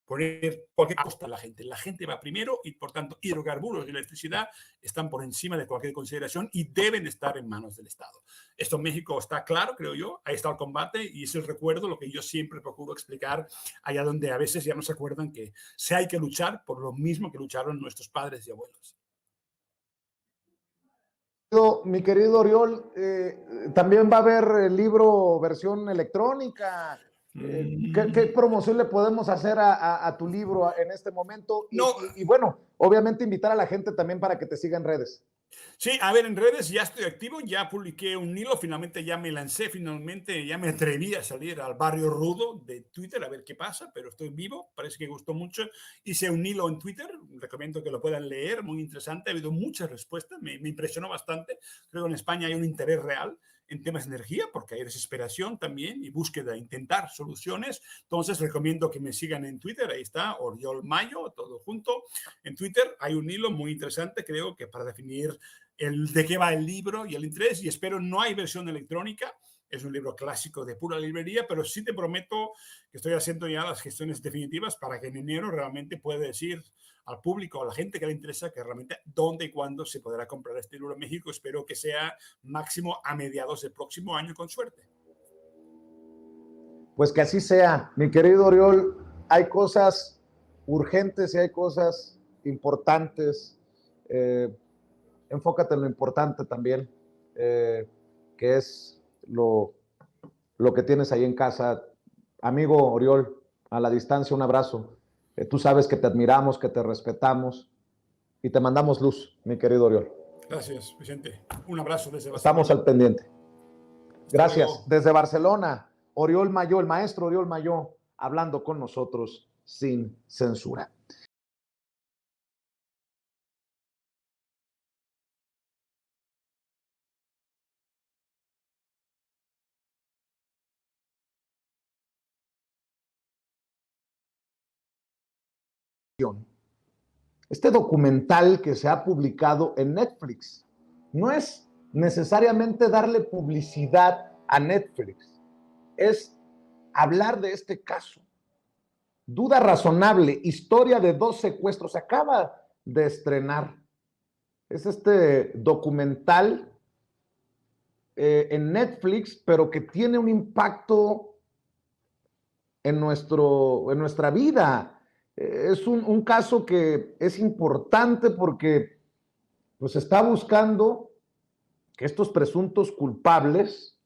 poner cualquier costa a la gente. La gente va primero y, por tanto, hidrocarburos y electricidad están por encima de cualquier consideración y deben estar en manos del Estado. Esto en México está claro, creo yo. Ahí está el combate y es el recuerdo, lo que yo siempre procuro explicar allá donde a veces ya no se acuerdan que se hay que luchar por lo mismo que lucharon nuestros padres y abuelos. Mi querido Oriol, también va a haber el libro versión electrónica. ¿Qué promoción le podemos hacer a tu libro en este momento? No. Y bueno, obviamente invitar a la gente también para que te siga en redes. Sí, a ver, en redes ya estoy activo, ya publiqué un hilo, finalmente ya me lancé, finalmente ya me atreví a salir al barrio rudo de Twitter a ver qué pasa, pero estoy vivo, parece que gustó mucho. Hice un hilo en Twitter, recomiendo que lo puedan leer, muy interesante, ha habido muchas respuestas, me impresionó bastante. Creo que en España hay un interés real en temas de energía, porque hay desesperación también y búsqueda, intentar soluciones. Entonces recomiendo que me sigan en Twitter, ahí está, Oriol Mayo, todo junto. En Twitter hay un hilo muy interesante, creo que para definir de qué va el libro y el interés, y espero no hay versión electrónica, es un libro clásico de pura librería, pero sí te prometo que estoy haciendo ya las gestiones definitivas para que en enero realmente pueda decir al público, a la gente que le interesa, que realmente dónde y cuándo se podrá comprar este libro en México. Espero que sea máximo a mediados del próximo año, con suerte. Pues que así sea, mi querido Oriol. Hay cosas urgentes y hay cosas importantes. Enfócate en lo importante también. que es lo que tienes ahí en casa. Amigo Oriol, a la distancia, un abrazo. Tú sabes que te admiramos, que te respetamos y te mandamos luz, mi querido Oriol. Gracias, Vicente. Un abrazo desde Barcelona. Estamos al pendiente. Gracias. luego. Desde Barcelona, Oriol Mayó, el maestro Oriol Mayó, hablando con nosotros sin censura. Este documental que se ha publicado en Netflix no es necesariamente darle publicidad a Netflix, es hablar de este caso. Duda razonable, historia de 2 secuestros, se acaba de estrenar. Es este documental en Netflix, pero que tiene un impacto en nuestra vida. Es un caso que es importante porque pues está buscando que estos presuntos culpables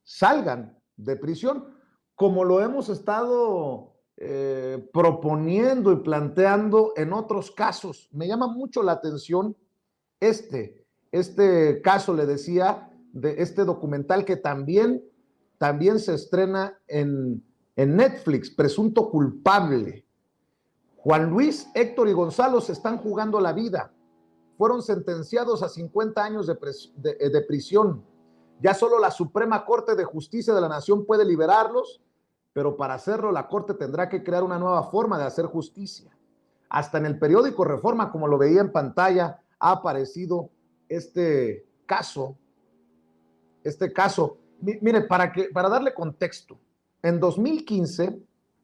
salgan de prisión, como lo hemos estado proponiendo y planteando en otros casos. Me llama mucho la atención este caso, le decía, de este documental que también se estrena en Netflix, Presunto Culpable. Juan Luis, Héctor y Gonzalo se están jugando la vida. Fueron sentenciados a 50 años de prisión. Ya solo la Suprema Corte de Justicia de la Nación puede liberarlos, pero para hacerlo la Corte tendrá que crear una nueva forma de hacer justicia. Hasta en el periódico Reforma, como lo veía en pantalla, ha aparecido este caso. Mire, para darle contexto, en 2015,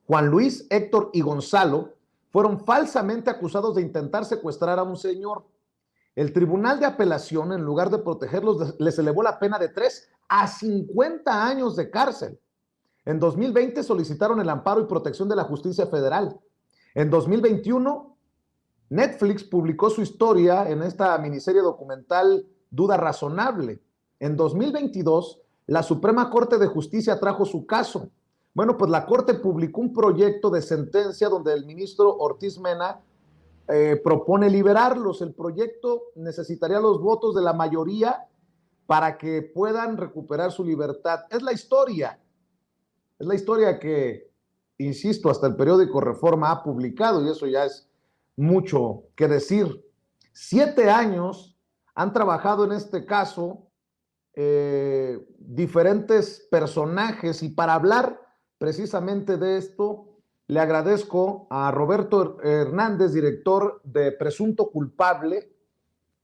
Juan Luis, Héctor y Gonzalo fueron falsamente acusados de intentar secuestrar a un señor. El Tribunal de Apelación, en lugar de protegerlos, les elevó la pena de 3 a 50 años de cárcel. En 2020 solicitaron el amparo y protección de la justicia federal. En 2021, Netflix publicó su historia en esta miniserie documental Duda Razonable. En 2022, la Suprema Corte de Justicia trajo su caso. Bueno, pues la Corte publicó un proyecto de sentencia donde el ministro Ortiz Mena propone liberarlos. El proyecto necesitaría los votos de la mayoría para que puedan recuperar su libertad. Es la historia que, insisto, hasta el periódico Reforma ha publicado, y eso ya es mucho que decir. 7 años han trabajado en este caso diferentes personajes, y para hablar precisamente de esto, le agradezco a Roberto Hernández, director de Presunto Culpable,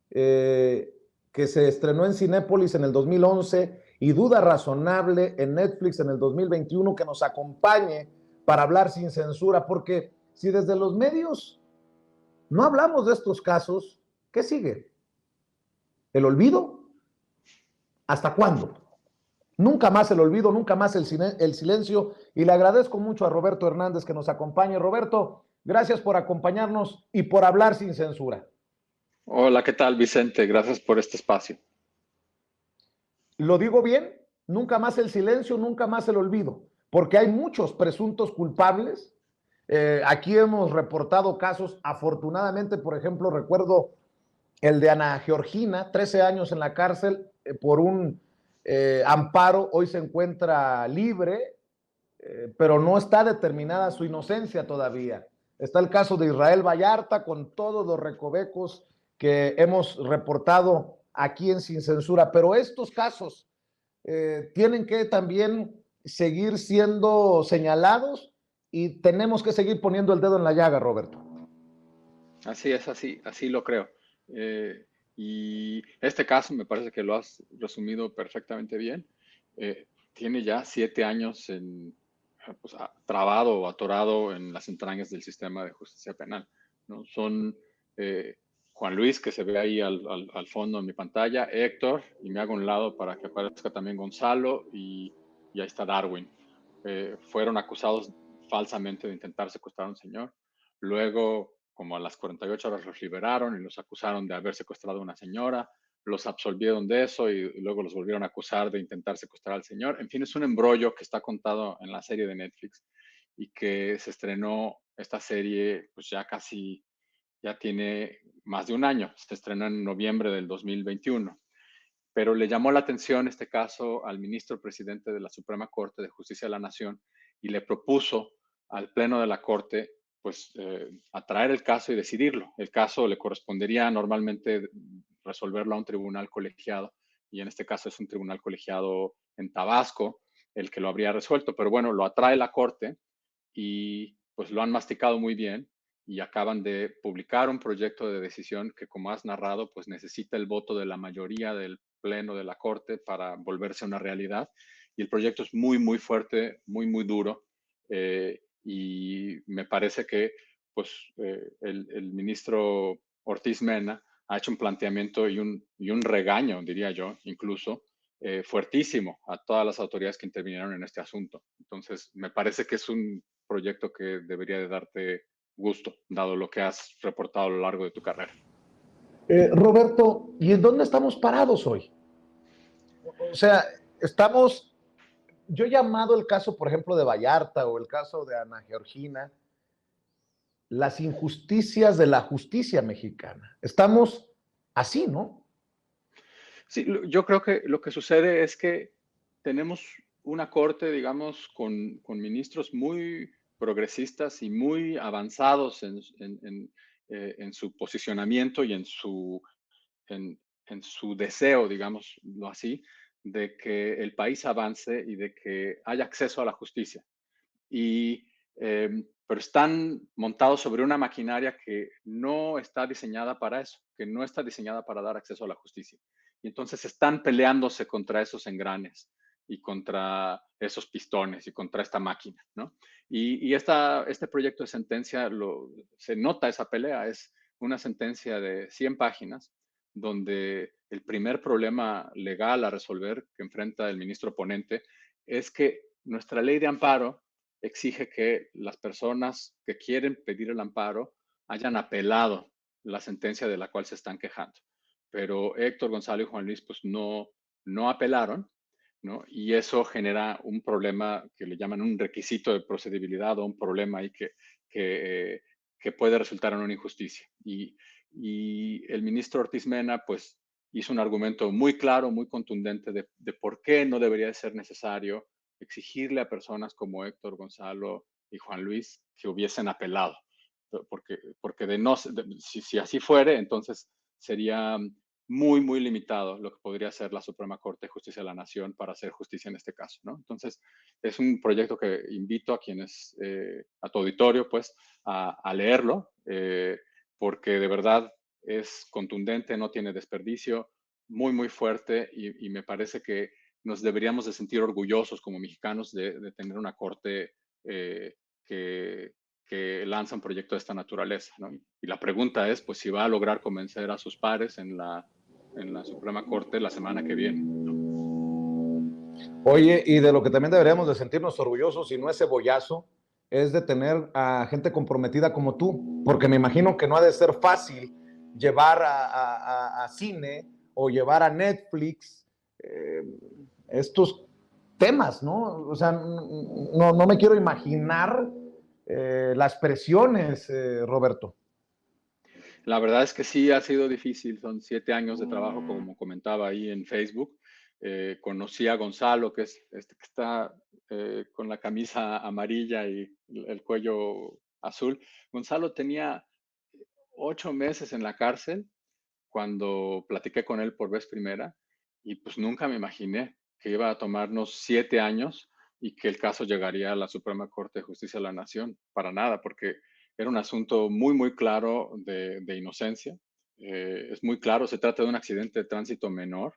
que se estrenó en Cinépolis en el 2011 y Duda Razonable en Netflix en el 2021, que nos acompañe para hablar sin censura, porque si desde los medios no hablamos de estos casos, ¿qué sigue? ¿El olvido? ¿Hasta cuándo? Nunca más el olvido, nunca más el silencio, y le agradezco mucho a Roberto Hernández que nos acompañe. Roberto, gracias por acompañarnos y por hablar sin censura. Hola, ¿qué tal, Vicente? Gracias por este espacio. ¿Lo digo bien? Nunca más el silencio, nunca más el olvido, porque hay muchos presuntos culpables. Aquí hemos reportado casos, afortunadamente, por ejemplo, recuerdo el de Ana Georgina, 13 años en la cárcel por un amparo, hoy se encuentra libre, pero no está determinada su inocencia todavía. Está el caso de Israel Vallarta, con todos los recovecos que hemos reportado aquí en Sin Censura, pero estos casos tienen que también seguir siendo señalados y tenemos que seguir poniendo el dedo en la llaga, Roberto. Así es, así lo creo. Y este caso me parece que lo has resumido perfectamente bien. Tiene ya 7 años pues, trabado o atorado en las entrañas del sistema de justicia penal, ¿no? Son Juan Luis, que se ve ahí al fondo en mi pantalla, Héctor, y me hago un lado para que aparezca también Gonzalo, y ahí está Darwin. Fueron acusados falsamente de intentar secuestrar a un señor. Luego, como a las 48 horas, los liberaron y los acusaron de haber secuestrado a una señora. los absolvieron de eso y luego los volvieron a acusar de intentar secuestrar al señor. En fin, es un embrollo que está contado en la serie de Netflix y que se estrenó esta serie, pues ya tiene más de un año. Se estrenó en noviembre del 2021. Pero le llamó la atención este caso al ministro presidente de la Suprema Corte de Justicia de la Nación y le propuso al Pleno de la Corte pues atraer el caso y decidirlo. El caso le correspondería normalmente resolverlo a un tribunal colegiado y en este caso es un tribunal colegiado en Tabasco el que lo habría resuelto, pero bueno, lo atrae la Corte y pues lo han masticado muy bien y acaban de publicar un proyecto de decisión que, como has narrado, pues necesita el voto de la mayoría del Pleno de la Corte para volverse una realidad. Y el proyecto es muy, muy fuerte, muy, muy duro. Y me parece que pues, el ministro Ortiz Mena ha hecho un planteamiento y un regaño, diría yo, incluso, fuertísimo a todas las autoridades que intervinieron en este asunto. Entonces, me parece que es un proyecto que debería de darte gusto, dado lo que has reportado a lo largo de tu carrera. Roberto, ¿y en dónde estamos parados hoy? O sea, yo he llamado el caso, por ejemplo, de Vallarta o el caso de Ana Georgina, las injusticias de la justicia mexicana. Estamos así, ¿no? Sí, yo creo que lo que sucede es que tenemos una corte, digamos, con ministros muy progresistas y muy avanzados en su posicionamiento y en su deseo, digámoslo así, de que el país avance y de que haya acceso a la justicia. Pero están montados sobre una maquinaria que no está diseñada para eso, que no está diseñada para dar acceso a la justicia. Y entonces están peleándose contra esos engranes y contra esos pistones y contra esta máquina, ¿no? Este proyecto de sentencia, se nota esa pelea, es una sentencia de 100 páginas donde el primer problema legal a resolver que enfrenta el ministro ponente es que nuestra ley de amparo exige que las personas que quieren pedir el amparo hayan apelado la sentencia de la cual se están quejando. Pero Héctor, Gonzalo y Juan Luis pues no apelaron, ¿no? Y eso genera un problema que le llaman un requisito de procedibilidad o un problema ahí que puede resultar en una injusticia. Y el ministro Ortiz Mena pues hizo un argumento muy claro, muy contundente de por qué no debería ser necesario exigirle a personas como Héctor, Gonzalo y Juan Luis que hubiesen apelado. Porque si así fuere, entonces sería muy, muy limitado lo que podría hacer la Suprema Corte de Justicia de la Nación para hacer justicia en este caso, ¿no? Entonces, es un proyecto que invito a quienes, a tu auditorio, pues, a leerlo, porque de verdad es contundente, no tiene desperdicio, muy, muy fuerte y me parece que nos deberíamos de sentir orgullosos como mexicanos de tener una corte que lanza un proyecto de esta naturaleza, ¿no? Y la pregunta es, pues, si va a lograr convencer a sus pares en la Suprema Corte la semana que viene, ¿no? Oye, y de lo que también deberíamos de sentirnos orgullosos, y no es cebollazo, es de tener a gente comprometida como tú, porque me imagino que no ha de ser fácil llevar a cine o llevar a Netflix estos temas, ¿no? O sea, no me quiero imaginar las presiones, Roberto. La verdad es que sí ha sido difícil, son 7 años de trabajo, como comentaba ahí en Facebook. Conocí a Gonzalo, que es este que está con la camisa amarilla y el cuello azul. Gonzalo tenía 8 meses en la cárcel cuando platiqué con él por vez primera y pues nunca me imaginé que iba a tomarnos 7 años y que el caso llegaría a la Suprema Corte de Justicia de la Nación. Para nada, porque era un asunto muy, muy claro de inocencia. Es muy claro, se trata de un accidente de tránsito menor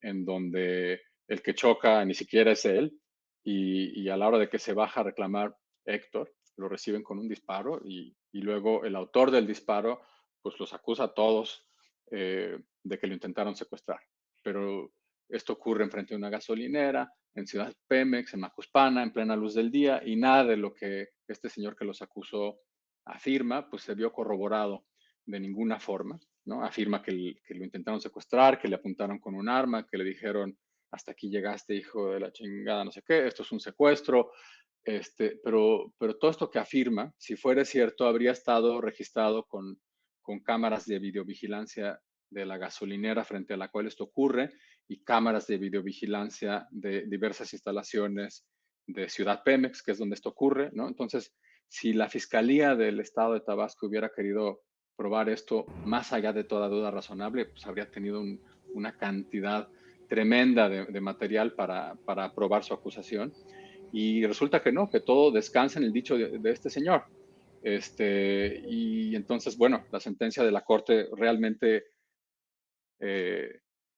en donde el que choca ni siquiera es él y a la hora de que se baja a reclamar Héctor, lo reciben con un disparo y luego el autor del disparo pues los acusa a todos de que lo intentaron secuestrar. Pero esto ocurre enfrente de una gasolinera, en Ciudad Pemex, en Macuspana, en plena luz del día, y nada de lo que este señor que los acusó afirma, pues se vio corroborado de ninguna forma. ¿no? Afirma que lo intentaron secuestrar, que le apuntaron con un arma, que le dijeron, hasta aquí llegaste, hijo de la chingada, no sé qué, esto es un secuestro. Pero todo esto que afirma, si fuera cierto, habría estado registrado con cámaras de videovigilancia de la gasolinera frente a la cual esto ocurre y cámaras de videovigilancia de diversas instalaciones de Ciudad Pemex, que es donde esto ocurre, ¿no? Entonces, si la Fiscalía del Estado de Tabasco hubiera querido probar esto más allá de toda duda razonable, pues habría tenido una cantidad tremenda de material para probar su acusación. Y resulta que no, que todo descansa en el dicho de este señor. Y entonces, bueno, la sentencia de la Corte realmente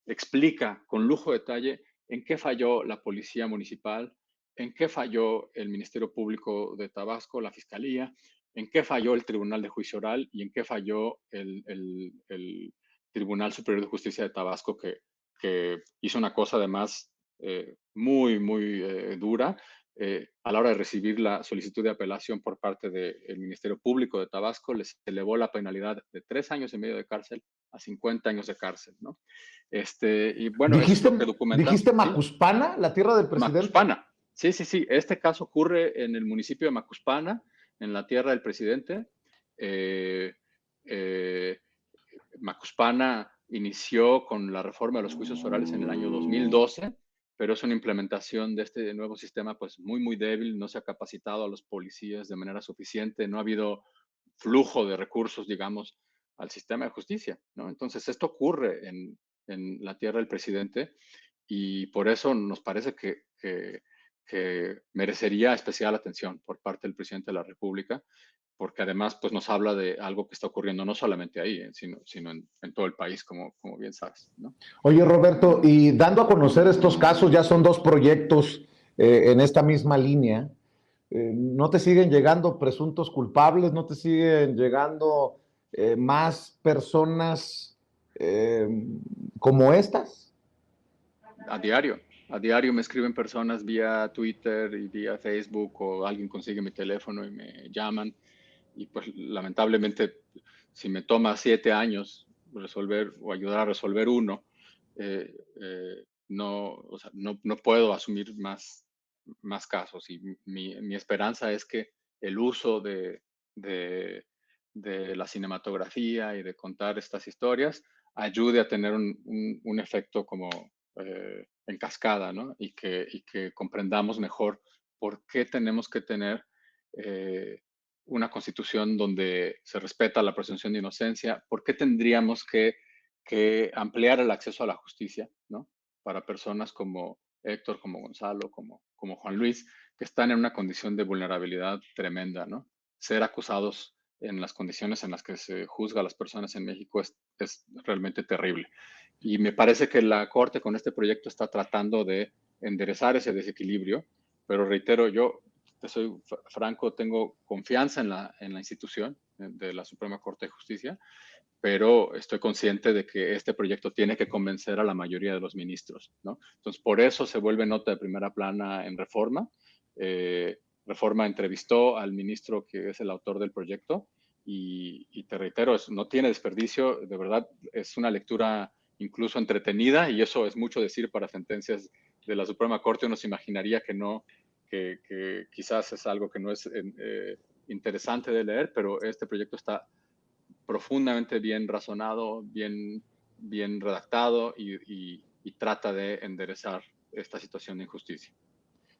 explica con lujo de detalle en qué falló la Policía Municipal, en qué falló el Ministerio Público de Tabasco, la Fiscalía, en qué falló el Tribunal de Juicio Oral y en qué falló el Tribunal Superior de Justicia de Tabasco, que hizo una cosa además muy, muy dura. A la hora de recibir la solicitud de apelación por parte del Ministerio Público de Tabasco, les elevó la penalidad de 3 años y medio de cárcel a 50 años de cárcel, ¿no? Y bueno, eso es lo que documenta. ¿Dijiste ¿sí? Macuspana, la tierra del presidente? Macuspana, sí. Este caso ocurre en el municipio de Macuspana, en la tierra del presidente. Macuspana inició con la reforma de los juicios orales en el año 2012, pero es una implementación de este nuevo sistema pues muy, muy débil, no se ha capacitado a los policías de manera suficiente, no ha habido flujo de recursos, digamos, al sistema de justicia, ¿no? Entonces, esto ocurre en la tierra del presidente y por eso nos parece que merecería especial atención por parte del presidente de la República, porque además pues, nos habla de algo que está ocurriendo no solamente ahí, sino en todo el país, como bien sabes, ¿no? Oye, Roberto, y dando a conocer estos casos, ya son 2 proyectos en esta misma línea. ¿No te siguen llegando presuntos culpables? ¿No te siguen llegando más personas como estas? A diario me escriben personas vía Twitter y vía Facebook o alguien consigue mi teléfono y me llaman y pues lamentablemente si me toma 7 años resolver o ayudar a resolver uno, no puedo asumir más casos y mi esperanza es que el uso de la cinematografía y de contar estas historias ayude a tener un efecto como en cascada, ¿no? Y que comprendamos mejor por qué tenemos que tener una constitución donde se respeta la presunción de inocencia, por qué tendríamos que ampliar el acceso a la justicia, ¿no? Para personas como Héctor, como Gonzalo, como Juan Luis, que están en una condición de vulnerabilidad tremenda, ¿no? Ser acusados en las condiciones en las que se juzga a las personas en México es realmente terrible. Y me parece que la Corte con este proyecto está tratando de enderezar ese desequilibrio, pero reitero, yo te soy franco, tengo confianza en la institución de la Suprema Corte de Justicia, pero estoy consciente de que este proyecto tiene que convencer a la mayoría de los ministros, ¿no? Entonces, por eso se vuelve nota de primera plana en Reforma. Reforma entrevistó al ministro que es el autor del proyecto y te reitero, no tiene desperdicio, de verdad, es una lectura incluso entretenida y eso es mucho decir para sentencias de la Suprema Corte. Uno se imaginaría que no, que quizás es algo que no es interesante de leer, pero este proyecto está profundamente bien razonado, bien redactado y trata de enderezar esta situación de injusticia.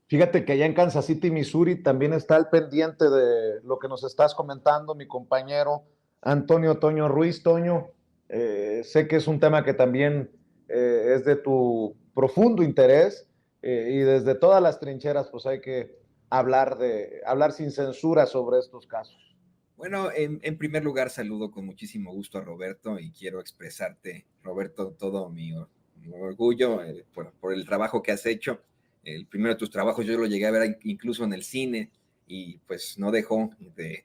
Fíjate que allá en Kansas City, Missouri, también está al pendiente de lo que nos estás comentando, mi compañero Antonio Toño Ruiz. Toño, sé que es un tema que también es de tu profundo interés y desde todas las trincheras pues hay que hablar sin censura sobre estos casos. Bueno, en primer lugar saludo con muchísimo gusto a Roberto y quiero expresarte, Roberto, todo mi orgullo por el trabajo que has hecho. El primero de tus trabajos yo lo llegué a ver incluso en el cine y pues no dejó de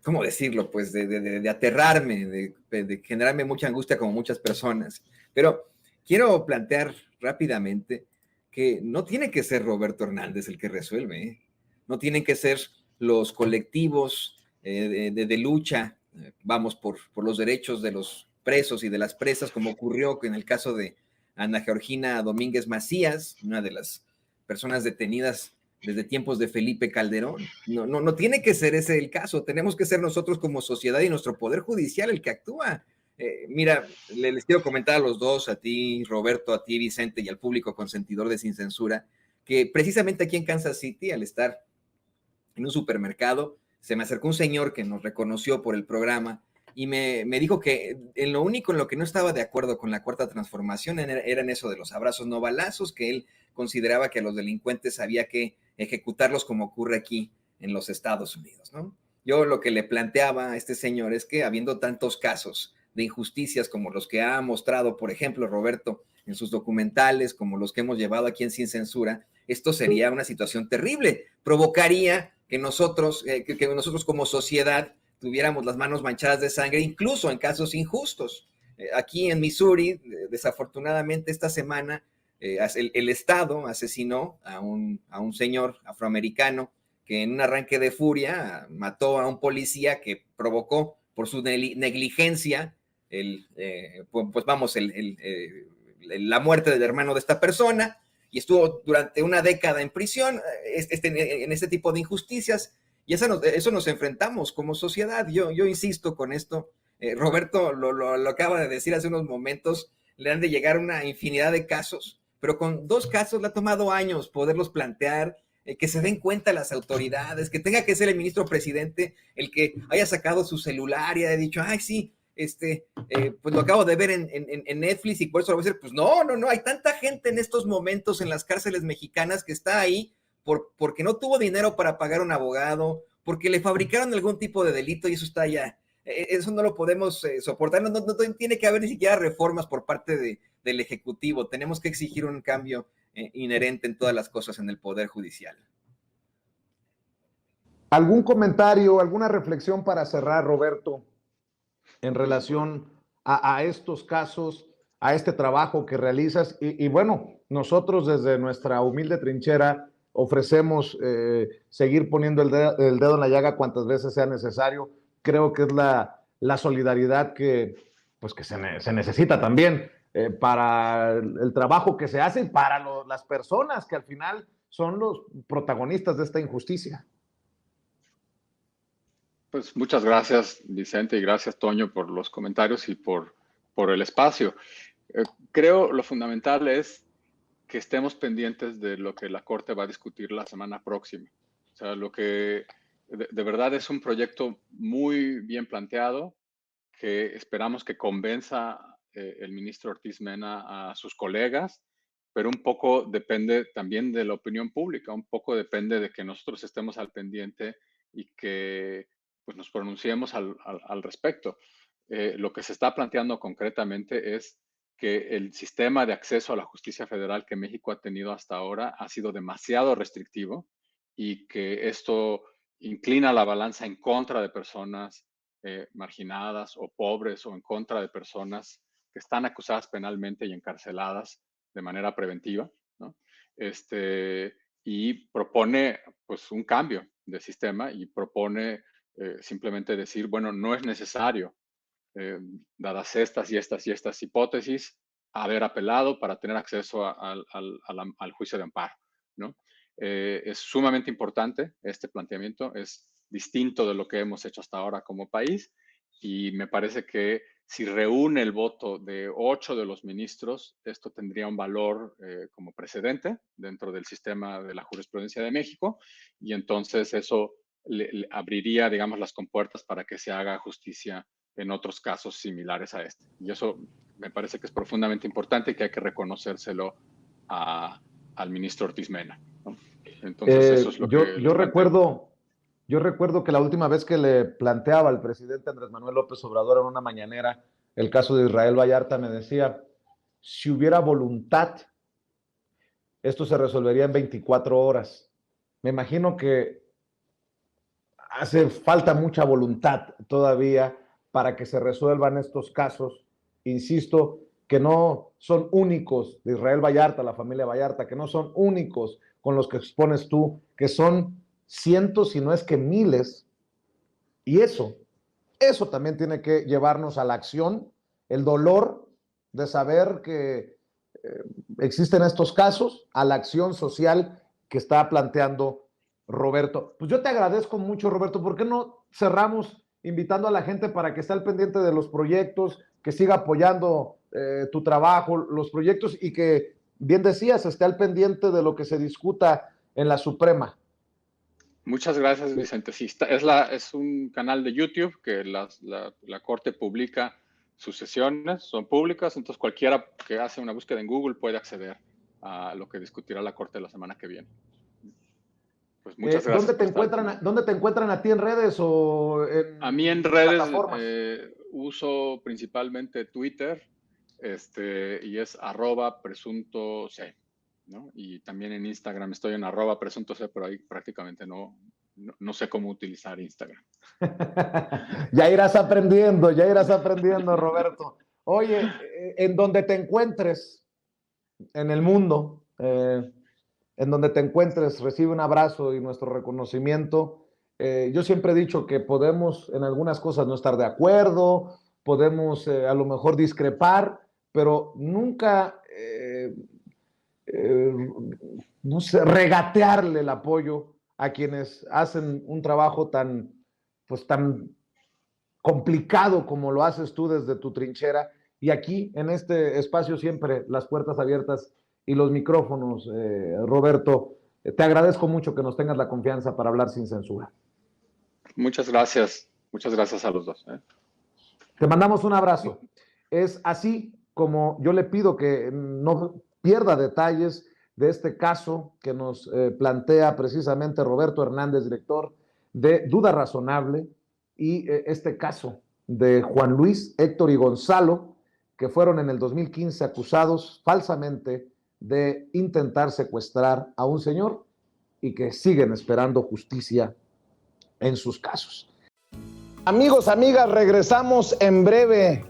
¿cómo decirlo? Pues de aterrarme, de generarme mucha angustia como muchas personas. Pero quiero plantear rápidamente que no tiene que ser Roberto Hernández el que resuelve, ¿eh? No tienen que ser los colectivos de lucha vamos por los derechos de los presos y de las presas, como ocurrió en el caso de Ana Georgina Domínguez Macías, una de las personas detenidas desde tiempos de Felipe Calderón. No tiene que ser ese el caso, tenemos que ser nosotros como sociedad y nuestro poder judicial el que actúa. Mira, les quiero comentar a los dos, a ti Roberto, a ti Vicente y al público consentidor de Sin Censura, que precisamente aquí en Kansas City, al estar en un supermercado, se me acercó un señor que nos reconoció por el programa y me dijo que en lo único en lo que no estaba de acuerdo con la Cuarta Transformación era en eso de los abrazos no balazos, que él consideraba que a los delincuentes había que ejecutarlos como ocurre aquí en los Estados Unidos, ¿no? Yo lo que le planteaba a este señor es que habiendo tantos casos de injusticias como los que ha mostrado, por ejemplo, Roberto en sus documentales, como los que hemos llevado aquí en Sin Censura, esto sería una situación terrible, provocaría que nosotros como sociedad tuviéramos las manos manchadas de sangre, incluso en casos injustos. Aquí en Missouri, desafortunadamente esta semana, el Estado asesinó a un señor afroamericano que en un arranque de furia mató a un policía que provocó por su negligencia la muerte del hermano de esta persona, y estuvo durante una década en prisión en este tipo de injusticias, y eso nos enfrentamos como sociedad. Yo insisto con esto, Roberto lo acaba de decir hace unos momentos, le han de llegar una infinidad de casos, pero con 2 casos le ha tomado años poderlos plantear, que se den cuenta las autoridades, que tenga que ser el ministro presidente el que haya sacado su celular y haya dicho, ay, sí, pues lo acabo de ver en Netflix y por eso lo voy a decir. Pues no, hay tanta gente en estos momentos en las cárceles mexicanas que está ahí porque no tuvo dinero para pagar un abogado, porque le fabricaron algún tipo de delito y eso está ya. Eso no lo podemos soportar, no tiene que haber ni siquiera reformas por parte del Ejecutivo, tenemos que exigir un cambio inherente en todas las cosas en el Poder Judicial. ¿Algún comentario, alguna reflexión para cerrar, Roberto, en relación a estos casos, a este trabajo que realizas? Y bueno, nosotros desde nuestra humilde trinchera ofrecemos seguir poniendo el dedo en la llaga cuantas veces sea necesario. Creo que es la solidaridad que se necesita también para el trabajo que se hace y para las personas que al final son los protagonistas de esta injusticia. Pues muchas gracias, Vicente, y gracias, Toño, por los comentarios y por el espacio. Creo lo fundamental es que estemos pendientes de lo que la Corte va a discutir la semana próxima. O sea, lo que de verdad es un proyecto muy bien planteado, que esperamos que convenza el ministro Ortiz Mena a sus colegas, pero un poco depende también de la opinión pública, un poco depende de que nosotros estemos al pendiente y que pues, nos pronunciemos al respecto. Lo que se está planteando concretamente es que el sistema de acceso a la justicia federal que México ha tenido hasta ahora ha sido demasiado restrictivo y que esto inclina la balanza en contra de personas marginadas o pobres o en contra de personas que están acusadas penalmente y encarceladas de manera preventiva, ¿no? Y propone pues un cambio de sistema y propone simplemente decir, bueno, no es necesario, dadas estas y estas hipótesis, haber apelado para tener acceso al juicio de amparo, ¿no? Es sumamente importante este planteamiento, es distinto de lo que hemos hecho hasta ahora como país y me parece que si reúne el voto de 8 de los ministros, esto tendría un valor como precedente dentro del sistema de la jurisprudencia de México y entonces eso le abriría, digamos, las compuertas para que se haga justicia en otros casos similares a este. Y eso me parece que es profundamente importante y que hay que reconocérselo al ministro Ortiz Mena, ¿no? Entonces, eso es lo que yo recuerdo que la última vez que le planteaba al presidente Andrés Manuel López Obrador en una mañanera el caso de Israel Vallarta, me decía, si hubiera voluntad, esto se resolvería en 24 horas. Me imagino que hace falta mucha voluntad todavía para que se resuelvan estos casos. Insisto, que no son únicos de Israel Vallarta, la familia Vallarta, que no son únicos con los que expones tú, que son cientos, si no es que miles, y eso Eso también tiene que llevarnos a la acción, el dolor de saber que existen estos casos, a la acción social que está planteando Roberto. Pues yo te agradezco mucho, Roberto. ¿Por qué no cerramos invitando a la gente para que esté al pendiente de los proyectos, que siga apoyando tu trabajo, los proyectos, y que, bien decías, esté al pendiente de lo que se discuta en la Suprema? Muchas gracias, Vicente. Sí, es un canal de YouTube que la Corte publica sus sesiones, son públicas, entonces cualquiera que hace una búsqueda en Google puede acceder a lo que discutirá la Corte la semana que viene. Pues muchas gracias. ¿Dónde te encuentran a ti en redes o en A mí en redes uso principalmente Twitter, y es @presuntoc, ¿no? Y también en Instagram estoy en @presuntoc, pero ahí prácticamente no sé cómo utilizar Instagram. Ya irás aprendiendo, Roberto. Oye, en donde te encuentres en el mundo, en donde te encuentres, recibe un abrazo y nuestro reconocimiento. Yo siempre he dicho que podemos en algunas cosas no estar de acuerdo, podemos a lo mejor discrepar, pero nunca, no sé, regatearle el apoyo a quienes hacen un trabajo tan complicado como lo haces tú desde tu trinchera. Y aquí, en este espacio, siempre las puertas abiertas y los micrófonos, Roberto. Te agradezco mucho que nos tengas la confianza para hablar sin censura. Muchas gracias a los dos. Te mandamos un abrazo. Es así como yo le pido que no pierda detalles de este caso que nos plantea precisamente Roberto Hernández, director de Duda Razonable, y este caso de Juan Luis, Héctor y Gonzalo, que fueron en el 2015 acusados falsamente de intentar secuestrar a un señor y que siguen esperando justicia en sus casos. Amigos, amigas, regresamos en breve,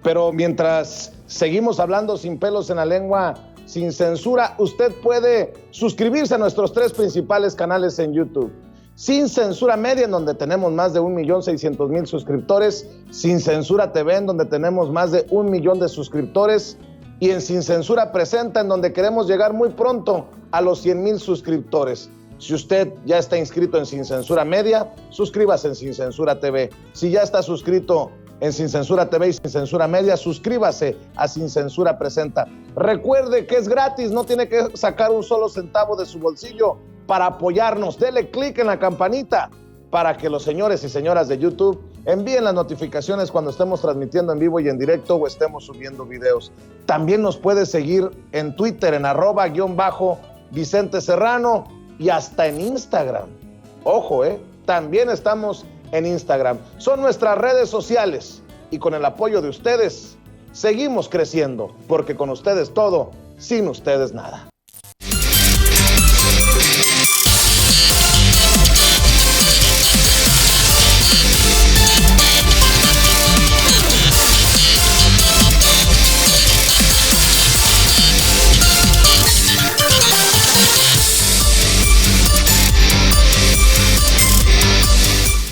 pero mientras seguimos hablando sin pelos en la lengua, sin censura, usted puede suscribirse a nuestros 3 principales canales en YouTube. Sin Censura Media, en donde tenemos más de 1.600.000 suscriptores, Sin Censura TV, en donde tenemos más de 1 millón de suscriptores, y en Sin Censura Presenta, en donde queremos llegar muy pronto a los 100,000 suscriptores. Si usted ya está inscrito en Sin Censura Media, suscríbase en Sin Censura TV. Si ya está suscrito en Sin Censura TV y Sin Censura Media, suscríbase a Sin Censura Presenta. Recuerde que es gratis, no tiene que sacar un solo centavo de su bolsillo para apoyarnos. Dele clic en la campanita para que los señores y señoras de YouTube envíen las notificaciones cuando estemos transmitiendo en vivo y en directo o estemos subiendo videos. También nos puede seguir en Twitter en @Vicente Serrano y hasta en Instagram. Ojo, también estamos en Instagram. Son nuestras redes sociales y con el apoyo de ustedes seguimos creciendo, porque con ustedes todo, sin ustedes nada.